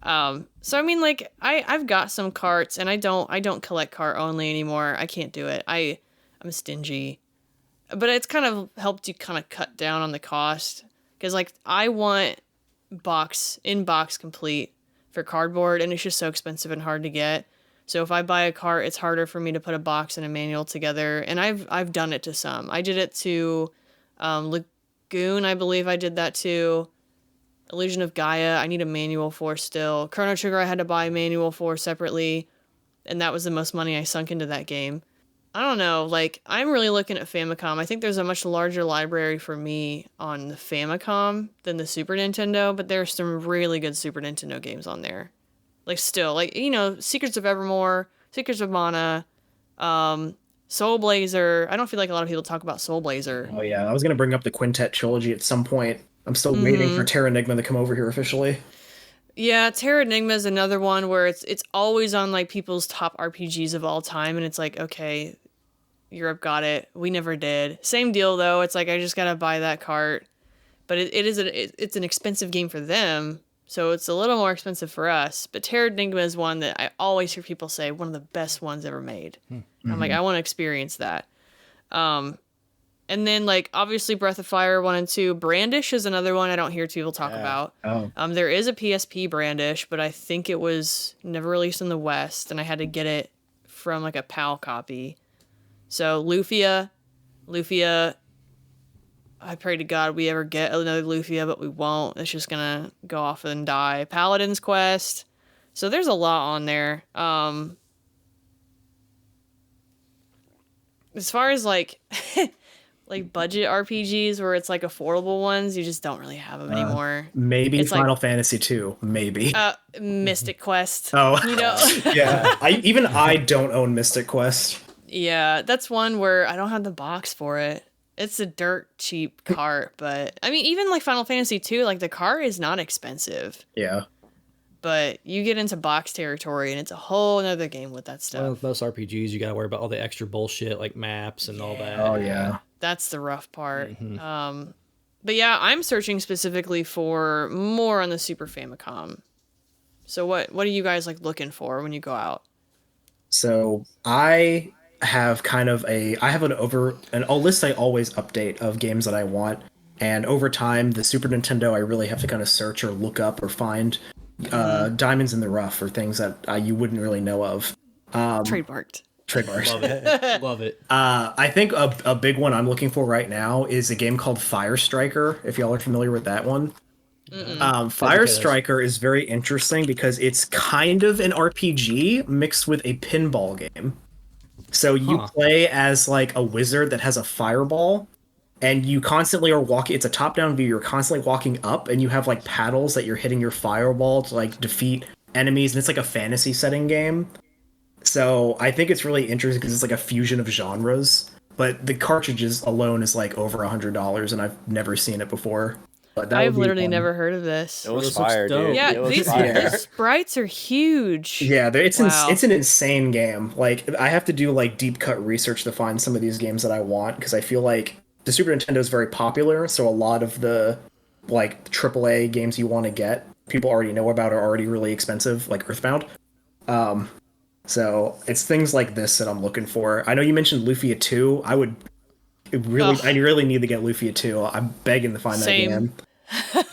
So I mean, like I've got some carts, and I don't collect cart only anymore. I can't do it. I'm stingy, but it's kind of helped you kind of cut down on the cost because like I want in box complete for cardboard, and it's just so expensive and hard to get. So if I buy a cart, it's harder for me to put a box and a manual together. And I've done it to some. I did it to Lagoon, I believe I did that to. Illusion of Gaia, I need a manual for still. Chrono Trigger, I had to buy a manual for separately, and that was the most money I sunk into that game. I don't know, like, I'm really looking at Famicom. I think there's a much larger library for me on the Famicom than the Super Nintendo, but there's some really good Super Nintendo games on there. Like, still, like, Secrets of Evermore, Secrets of Mana, Soul Blazer. I don't feel like a lot of people talk about Soul Blazer. Oh yeah, I was gonna bring up the Quintet trilogy at some point. I'm still waiting for Terra Enigma to come over here officially. Yeah, Terra Enigma is another one where it's always on like people's top RPGs of all time, and it's like, okay, Europe got it, we never did. Same deal though. It's like I just gotta buy that cart, but it's an expensive game for them, so it's a little more expensive for us. But Terra Enigma is one that I always hear people say one of the best ones ever made. I'm like, I want to experience that. And then, like, obviously Breath of Fire 1 and 2. Brandish is another one I don't hear people talk about. Oh. There is a PSP Brandish, but I think it was never released in the West, and I had to get it from, like, a PAL copy. So, Lufia, I pray to God we ever get another Lufia, but we won't. It's just gonna go off and die. Paladin's Quest. So, there's a lot on there. As far as, like... like budget RPGs where it's like affordable ones, you just don't really have them anymore. Maybe it's Final Fantasy 2, maybe. Mystic Quest. Oh, yeah. I don't own Mystic Quest. Yeah, that's one where I don't have the box for it. It's a dirt cheap cart, but I mean, even like Final Fantasy 2, like the cart is not expensive. Yeah. But you get into box territory, and it's a whole other game with that stuff. Well, with most RPGs, you gotta worry about all the extra bullshit like maps and all that. Oh yeah. That's the rough part. But yeah, I'm searching specifically for more on the Super Famicom. So what are you guys like looking for when you go out? So I have a list I always update of games that I want, and over time, the Super Nintendo, I really have to kind of search or look up or find diamonds in the rough or things that you wouldn't really know of. Trademarked. Love it. I think a big one I'm looking for right now is a game called Fire Striker, if y'all are familiar with that one. Fire Striker is very interesting because it's kind of an RPG mixed with a pinball game. So you play as like a wizard that has a fireball, and you constantly are walking. It's a top-down view. You're constantly walking up, and you have like paddles that you're hitting your fireball to like defeat enemies, and it's like a fantasy setting game. So I think it's really interesting because it's like a fusion of genres. But the cartridges alone is like over $100, and I've never seen it before. But I've literally never heard of this. It was fire, dude. Yeah, these sprites are huge. Yeah, it's an insane game. Like I have to do like deep cut research to find some of these games that I want because I feel like the Super Nintendo is very popular, so a lot of the like AAA games you want to get, people already know about, are already really expensive, like Earthbound. So it's things like this that I'm looking for. I know you mentioned Lufia 2. I really need to get Lufia 2. I'm begging to find that game.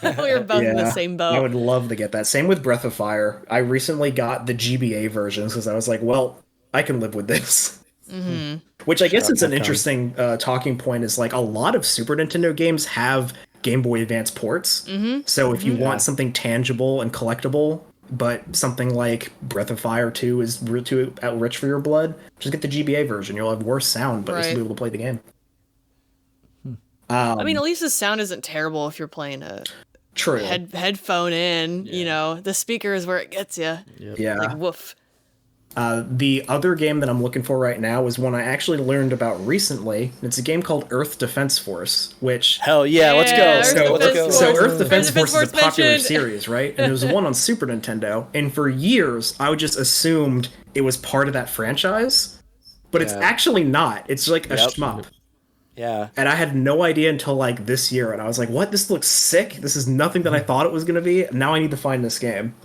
We were both in the same boat. I would love to get that. Same with Breath of Fire. I recently got the GBA versions because I was like, well, I can live with this. Mm-hmm. Which I guess is an interesting talking point is like a lot of Super Nintendo games have Game Boy Advance ports. So if you want something tangible and collectible, but something like Breath of Fire 2 is too rich for your blood, just get the GBA version. You'll have worse sound, but you'll still be able to play the game. I mean, at least the sound isn't terrible if you're playing a True. headphone in. You know, the speaker is where it gets you. Yep. Yeah. Like woof. The other game that I'm looking for right now is one I actually learned about recently. It's a game called Earth Defense Force, which Hell yeah, let's Yeah, go. Earth Defense Force. so Earth Defense Defense Force is a Force popular mentioned. series, right? And there was one on Super Nintendo, and for years I just assumed it was part of that franchise, but it's Yeah. actually not. It's like a Yep. shmup. Yeah. And I had no idea until like this year, and I was like, "What? This looks sick. This is nothing that I thought it was going to be." Now I need to find this game.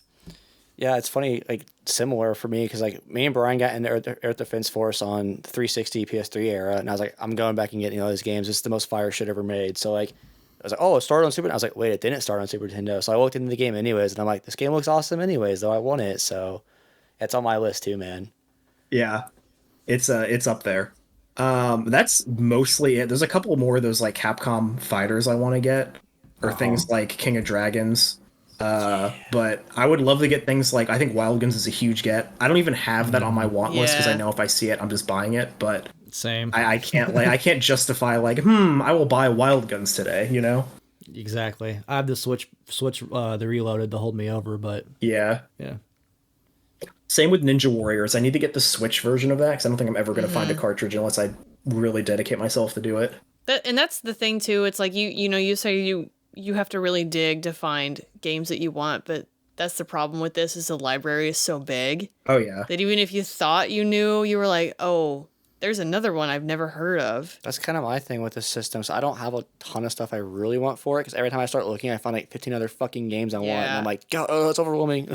Yeah, it's funny, like similar for me because like me and Brian got into Earth Defense Force on 360 PS3 era, and I was like, I'm going back and getting all these games. It's the most fire shit ever made. So like, I was like, oh, it started on Super. I was like, wait, it didn't start on Super Nintendo. So I looked into the game anyways, and I'm like, this game looks awesome anyways, though I want it. So it's on my list too, man. Yeah, it's up there. That's mostly it. There's a couple more of those like Capcom fighters I want to get, or things like King of Dragons. But I would love to get things like I think Wild Guns is a huge get. I don't even have that on my want list because I Yeah. know if I see it, I'm just buying it. But Same. I can't I can't justify like I will buy Wild Guns today. You know? Exactly. I have the Switch the Reloaded to hold me over, but Yeah. yeah. Same with Ninja Warriors. I need to get the Switch version of that because I don't think I'm ever going to find a cartridge unless I really dedicate myself to do it. And that's the thing too. It's like you say you have to really dig to find games that you want, but that's the problem with this is the library is so big Oh yeah. that even if you thought you knew, you were like, oh, there's another one I've never heard of. That's kind of my thing with this system. So I don't have a ton of stuff I really want for it because every time I start looking, I find like 15 other fucking games I want, and Yeah. I'm like, God, oh, it's overwhelming.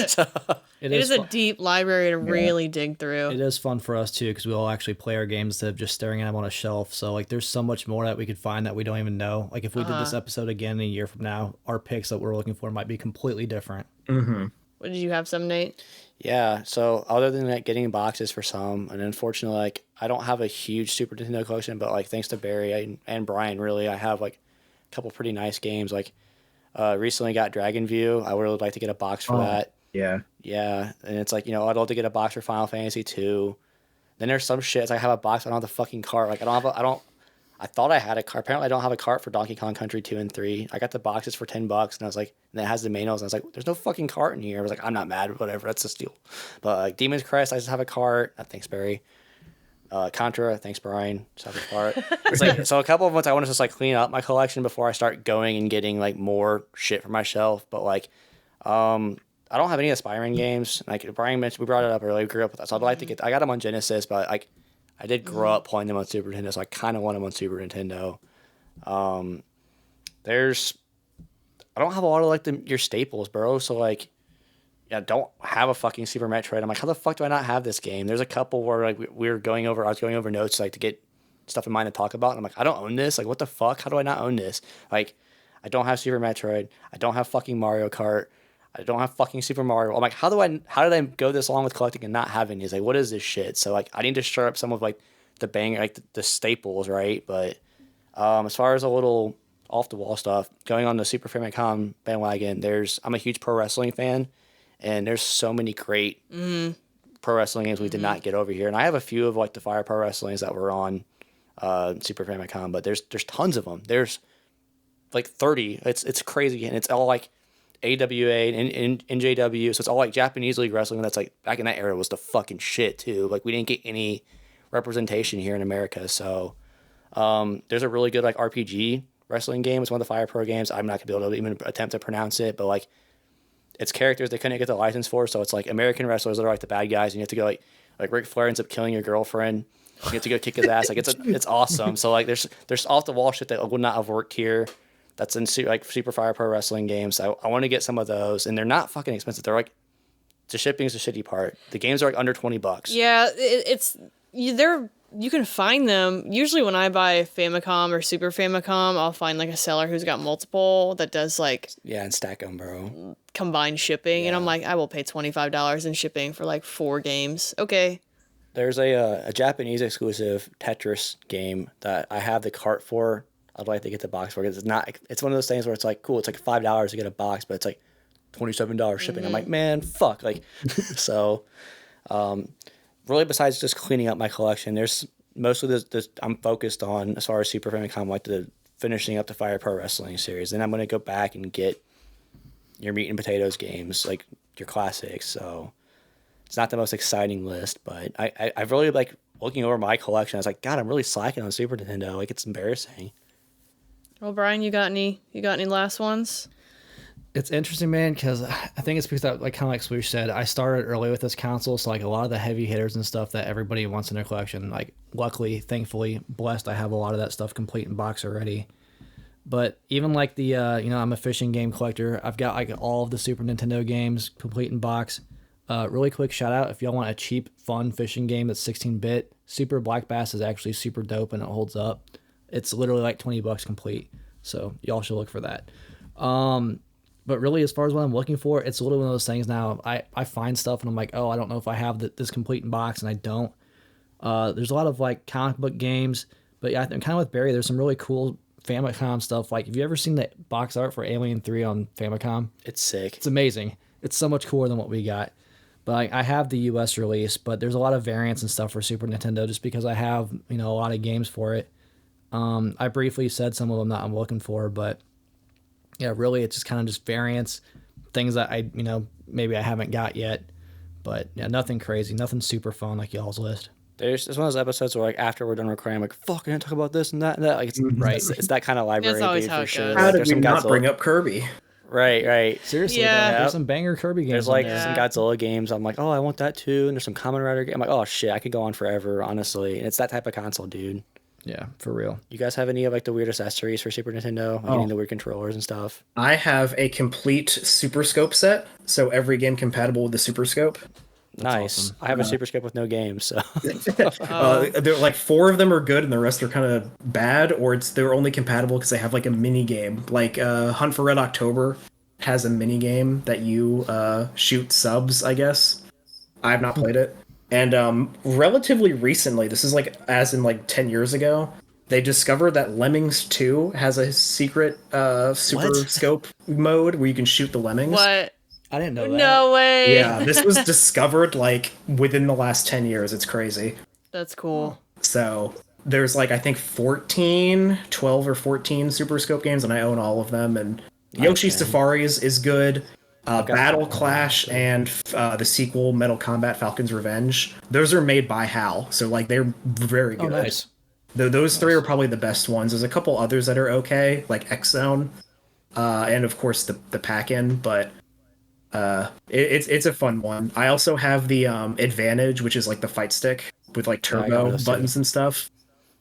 So, It is a fun. deep library to really dig through. It is fun for us too because we all actually play our games instead of just staring at them on a shelf. So like, there's so much more that we could find that we don't even know. Like if we did this episode again a year from now, our picks that we're looking for might be completely different. What did you have some, Nate? yeah. So other than like getting boxes for some, and unfortunately, like I don't have a huge Super Nintendo collection, but like thanks to Barry and Brian, really, I have like a couple pretty nice games. Like recently got Dragon View. I would really like to get a box for that. Yeah. Yeah, and it's like, I'd love to get a box for Final Fantasy 2. Then there's some shit. It's like I have a box, I don't have the fucking cart. Like I thought I had a cart. Apparently I don't have a cart for Donkey Kong Country 2 and 3. I got the boxes for $10 and I was like, and it has the manuals, and I was like, there's no fucking cart in here. I was like, I'm not mad, whatever, that's a steal. But like Demon's Crest, I just have a cart. Thanks, Barry. Contra, thanks, Brian. Just have a cart. It's like, so a couple of months I want to just like clean up my collection before I start going and getting like more shit for my shelf. But like, I don't have any of the Spider-Man games. Like Brian mentioned, we brought it up earlier. We grew up with that, so I'd like to get. I got them on Genesis, but like, I did grow up playing them on Super Nintendo, so I kind of want them on Super Nintendo. I don't have a lot of like your staples, bro. So like, yeah, don't have a fucking Super Metroid. I'm like, how the fuck do I not have this game? There's a couple where like I was going over notes like to get stuff in mind to talk about. And I'm like, I don't own this. Like, what the fuck? How do I not own this? Like, I don't have Super Metroid. I don't have fucking Mario Kart. I don't have fucking Super Mario. I'm like, how did I go this long with collecting and not having these? Like, what is this shit? So like, I need to shore up some of like the the staples, right? But as far as a little off the wall stuff, going on the Super Famicom bandwagon, I'm a huge pro wrestling fan, and there's so many great pro wrestling games we did not get over here. And I have a few of like the Fire Pro Wrestlings that were on Super Famicom, but there's tons of them. There's like 30. It's crazy, and it's all like AWA and NJW, so it's all like Japanese League Wrestling. That's like back in that era was the fucking shit too. Like we didn't get any representation here in America. So there's a really good like RPG wrestling game. It's one of the Fire Pro games. I'm not gonna be able to even attempt to pronounce it, but like it's characters they couldn't get the license for, so it's like American wrestlers that are like the bad guys, and you have to go like Ric Flair ends up killing your girlfriend. You have to go kick his ass. Like it's awesome. So like there's off the wall shit that would not have worked here. That's in like Super Fire Pro Wrestling games. I want to get some of those, and they're not fucking expensive. They're like, the shipping is the shitty part. The games are like under $20. Yeah, you can find them. Usually when I buy Famicom or Super Famicom, I'll find like a seller who's got multiple that does like Yeah, and stack them, bro. combined shipping, and I'm like, I will pay $25 in shipping for like 4 games. Okay. There's a Japanese exclusive Tetris game that I have the cart for. I'd like to get the box for it. It's one of those things where it's like, cool, it's like $5 to get a box, but it's like $27 shipping. I'm like, man, fuck. Like, so, really besides just cleaning up my collection, there's mostly this I'm focused on as far as Super Famicom, like the finishing up the Fire Pro Wrestling series. Then I'm going to go back and get your meat and potatoes games, like your classics. So it's not the most exciting list, but I really like looking over my collection. I was like, God, I'm really slacking on Super Nintendo. Like, it's embarrassing. Well, Brian, you got any last ones? It's interesting, man, because I think it's because, like kind of like Swoosh said, I started early with this console, so like a lot of the heavy hitters and stuff that everybody wants in their collection, like luckily, thankfully, blessed, I have a lot of that stuff complete in box already. But even like the, I'm a fishing game collector. I've got like all of the Super Nintendo games complete in box. Really quick shout out, if y'all want a cheap, fun fishing game that's 16-bit, Super Black Bass is actually super dope and it holds up. It's literally like $20 complete, so y'all should look for that. But really, as far as what I'm looking for, it's literally one of those things now. I find stuff and I'm like, oh, I don't know if I have this complete in box, and I don't. There's a lot of like comic book games, but yeah, I'm kind of with Barry. There's some really cool Famicom stuff. Like, have you ever seen the box art for Alien 3 on Famicom? It's sick. It's amazing. It's so much cooler than what we got. But I have the US release, but there's a lot of variants and stuff for Super Nintendo just because I have, a lot of games for it. I briefly said some of them that I'm looking for, but yeah, really, it's just kind of just variants, things that I, maybe I haven't got yet. But yeah, nothing crazy, nothing super fun like y'all's list. It's one of those episodes where, like, after we're done recording, I'm like, fuck, I didn't talk about this and that and that. Like, it's, right. It's that kind of library. That's always dude, how for it sure. goes. How Like, did we not bring up Kirby? Right. Seriously, Yeah. there's some banger Kirby games. There's like in there. some Godzilla games. I'm like, oh, I want that too. And there's some Kamen Rider game. I'm like, oh shit, I could go on forever, honestly. And it's that type of console, dude. Yeah, for real. You guys have any of like the weird accessories for Super Nintendo? Like any of the weird controllers and stuff? I have a complete Super Scope set, so every game compatible with the Super Scope. Nice. awesome. I have a Super Scope with no games, so They're like 4 of them are good and the rest are kind of bad, or they're only compatible because they have like a mini game. Like Hunt for Red October has a mini game that you shoot subs, I guess. I have not played it. And relatively recently, this is like as in like 10 years ago, they discovered that Lemmings 2 has a secret Super Scope mode where you can shoot the lemmings. What? I didn't know that. No way. Yeah, this was discovered like within the last 10 years. It's crazy. That's cool. So there's like, I think 12 or 14 Super Scope games, and I own all of them. And Yoshi's Safari is good. Battle Clash and the sequel Metal Combat Falcon's Revenge. Those are made by HAL, so like they're very good. Oh, nice. Those 3 are probably the best ones. There's a couple others that are okay, like X Zone, and of course the pack-in, but it's a fun one. I also have the Advantage, which is like the fight stick with like turbo buttons and stuff.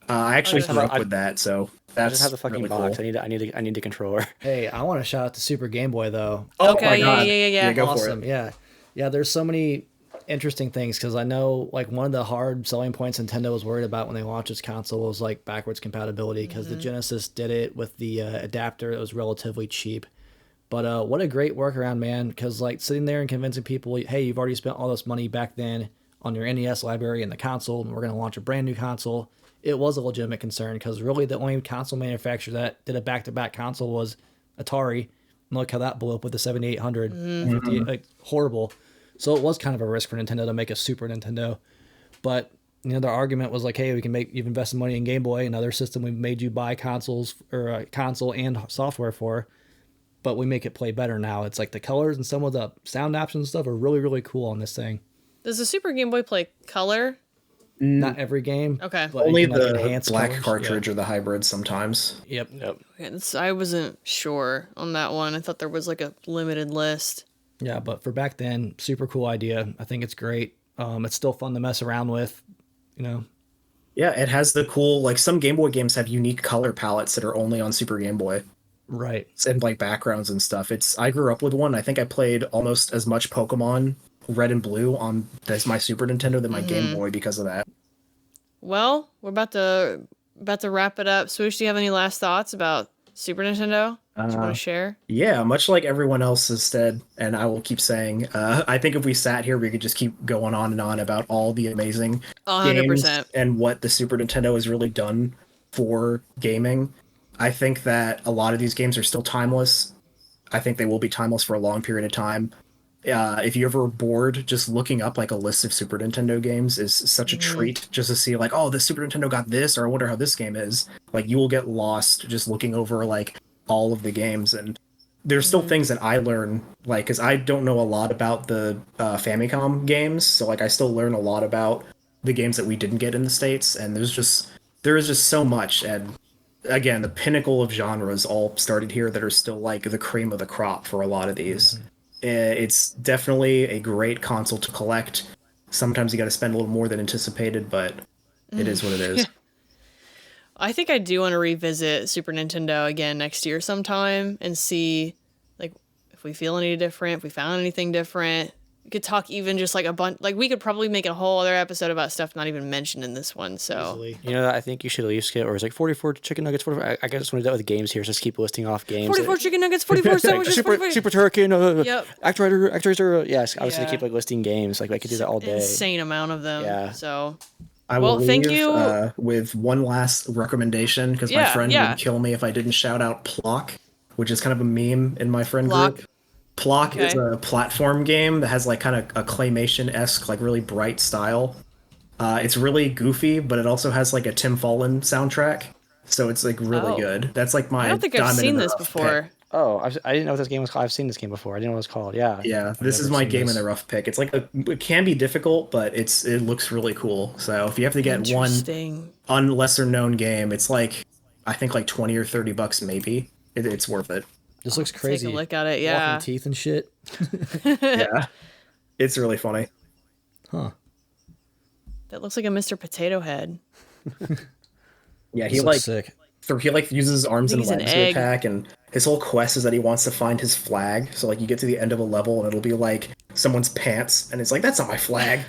I actually grew up with that, so I that's just have the fucking really box. cool. I need the controller. Hey, I want to shout out to Super Game Boy though. Oh Okay, my yeah, God. yeah. Go Awesome. for it. Yeah. There's so many interesting things because I know like one of the hard selling points Nintendo was worried about when they launched its console was like backwards compatibility because the Genesis did it with the adapter. It was relatively cheap. But what a great workaround, man, because like sitting there and convincing people, hey, you've already spent all this money back then on your NES library and the console, and we're going to launch a brand new console. It was a legitimate concern because really the only console manufacturer that did a back-to-back console was Atari. And look how that blew up with the 7800. 50, like, horrible. So it was kind of a risk for Nintendo to make a Super Nintendo. But their argument was like, hey, you've invested money in Game Boy, another system we made you buy consoles or a console and software for. But we make it play better now. It's like the colors and some of the sound options and stuff are really, really cool on this thing. Does the Super Game Boy play color? Not every game. Okay. But Only you can, like, the enhance black colors. cartridge or the hybrid sometimes. Yep. Okay, I wasn't sure on that one. I thought there was like a limited list. Yeah, but for back then, super cool idea. I think it's great. It's still fun to mess around with, Yeah, it has the cool, like some Game Boy games have unique color palettes that are only on Super Game Boy. Right. And like backgrounds and stuff. I grew up with one. I think I played almost as much Pokemon Red and Blue on my Super Nintendo than my Game Boy because of that. Well, we're about to wrap it up. Swoosh, do you have any last thoughts about Super Nintendo that you want to share? Yeah, much like everyone else has said, and I will keep saying, I think if we sat here, we could just keep going on and on about all the amazing 100%. games and what the Super Nintendo has really done for gaming. I think that a lot of these games are still timeless. I think they will be timeless for a long period of time. If you're ever bored, just looking up like a list of Super Nintendo games is such a treat just to see like, oh, the Super Nintendo got this, or I wonder how this game is. Like you will get lost just looking over like all of the games, and there's still things that I learn like because I don't know a lot about the Famicom games, so like I still learn a lot about the games that we didn't get in the States, and there is just so much. And again, the pinnacle of genres all started here that are still like the cream of the crop for a lot of these. It's definitely a great console to collect. Sometimes you got to spend a little more than anticipated, but it is what it is. I think I do want to revisit Super Nintendo again next year sometime and see like if we feel any different, if we found anything different. We could talk even just like a bunch, like we could probably make a whole other episode about stuff not even mentioned in this one. So you know, I think you should at least get, or it's like 44 chicken nuggets, 44. I guess want to do that with games here. Just keep listing off games. 44 chicken nuggets, 44 sandwiches, Super Turrican, yep. Actuator. Yes, I was gonna keep like listing games. Like I could do that all day. Insane amount of them. Yeah. So. I will leave, thank you. With one last recommendation because my friend would kill me if I didn't shout out Plock, which is kind of a meme in my friend group. Plock is a platform game that has like kind of a claymation-esque, like really bright style. It's really goofy, but it also has like a Tim Fallon soundtrack, so it's like really good. That's like my. I don't think I've seen this before. Pick. Oh, I didn't know what this game was called. I've seen this game before. I didn't know what it was called. Yeah. Yeah, this is my game in the rough pick. It's like it can be difficult, but it looks really cool. So if you have to get one lesser known game, it's like I think like $20 or $30 maybe. It's worth it. This looks crazy. Take a look at it. Yeah. Walking teeth and shit. Yeah, it's really funny. Huh. That looks like a Mr. Potato Head. Yeah, he like sick. He like uses his arms and legs to egg. attack, and his whole quest is that he wants to find his flag. So like you get to the end of a level and it'll be like someone's pants, and it's like that's not my flag.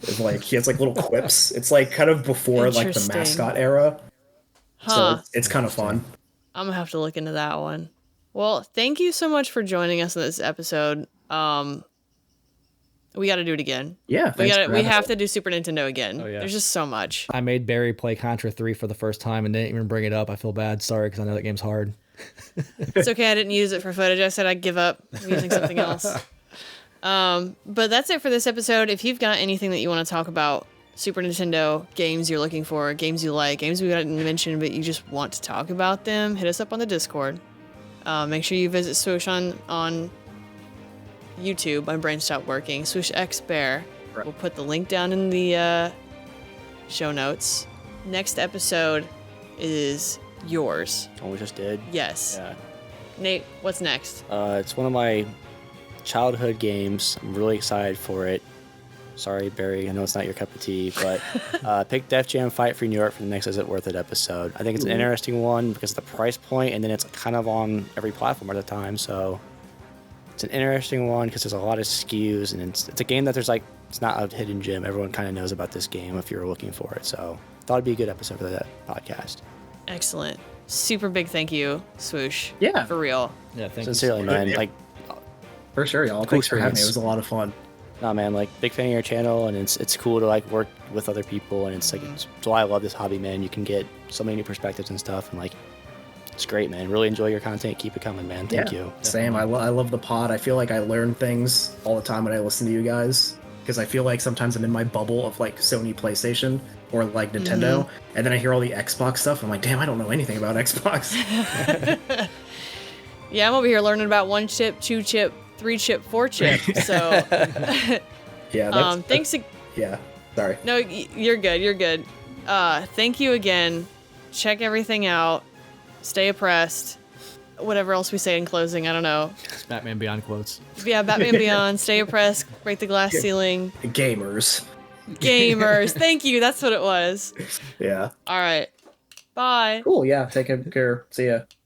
It's like he has like little quips. It's like kind of before like the mascot era. Huh. So it's kind of fun. I'm gonna have to look into that one. Well, thank you so much for joining us in this episode. We got to do it again. Yeah, we have to do Super Nintendo again. Oh, yeah. There's just so much. I made Barry play Contra 3 for the first time and didn't even bring it up. I feel bad. Sorry, because I know that game's hard. It's okay. I didn't use it for footage. I said I'd give up using something else. But that's it for this episode. If you've got anything that you want to talk about, Super Nintendo games you're looking for, games you like, games we didn't mention but you just want to talk about them, hit us up on the Discord. Make sure you visit Swoosh on YouTube. My brain stopped working. SwooshBear. Right. We'll put the link down in the show notes. Next episode is yours. Oh, we just did? Yes. Yeah. Nate, what's next? It's one of my childhood games. I'm really excited for it. Sorry, Barry, I know it's not your cup of tea, but pick Def Jam Fight for New York for the next Is It Worth It episode. I think it's an interesting one because of the price point, and then it's kind of on every platform at the time, so it's an interesting one because there's a lot of SKUs, and it's a game that it's not a hidden gem. Everyone kind of knows about this game if you're looking for it, so I thought it'd be a good episode for that podcast. Excellent. Super big thank you, Swoosh. Yeah. For real. Yeah, thank Sincerely, you. man. Like, for sure, y'all. Cool Thanks for having me. experience. It was a lot of fun. Nah, man, like, big fan of your channel, and it's cool to like work with other people, and it's like it's why I love this hobby, man. You can get so many new perspectives and stuff, and like it's great, man. Really enjoy your content. Keep it coming, man. Thank you. Same. I love the pod. I feel like I learn things all the time when I listen to you guys because I feel like sometimes I'm in my bubble of like Sony PlayStation or like Nintendo, and then I hear all the Xbox stuff. And I'm like, damn, I don't know anything about Xbox. Yeah, I'm over here learning about 1 chip, 2 chip, 3 chip, 4 chip. So yeah. Thanks. Yeah. Sorry. No, you're good. You're good. Thank you again. Check everything out. Stay oppressed. Whatever else we say in closing, I don't know. It's Batman Beyond quotes. Yeah, Batman Beyond. Stay oppressed. Break the glass ceiling. Gamers. Thank you. That's what it was. Yeah. All right. Bye. Cool. Yeah. Take care. See ya.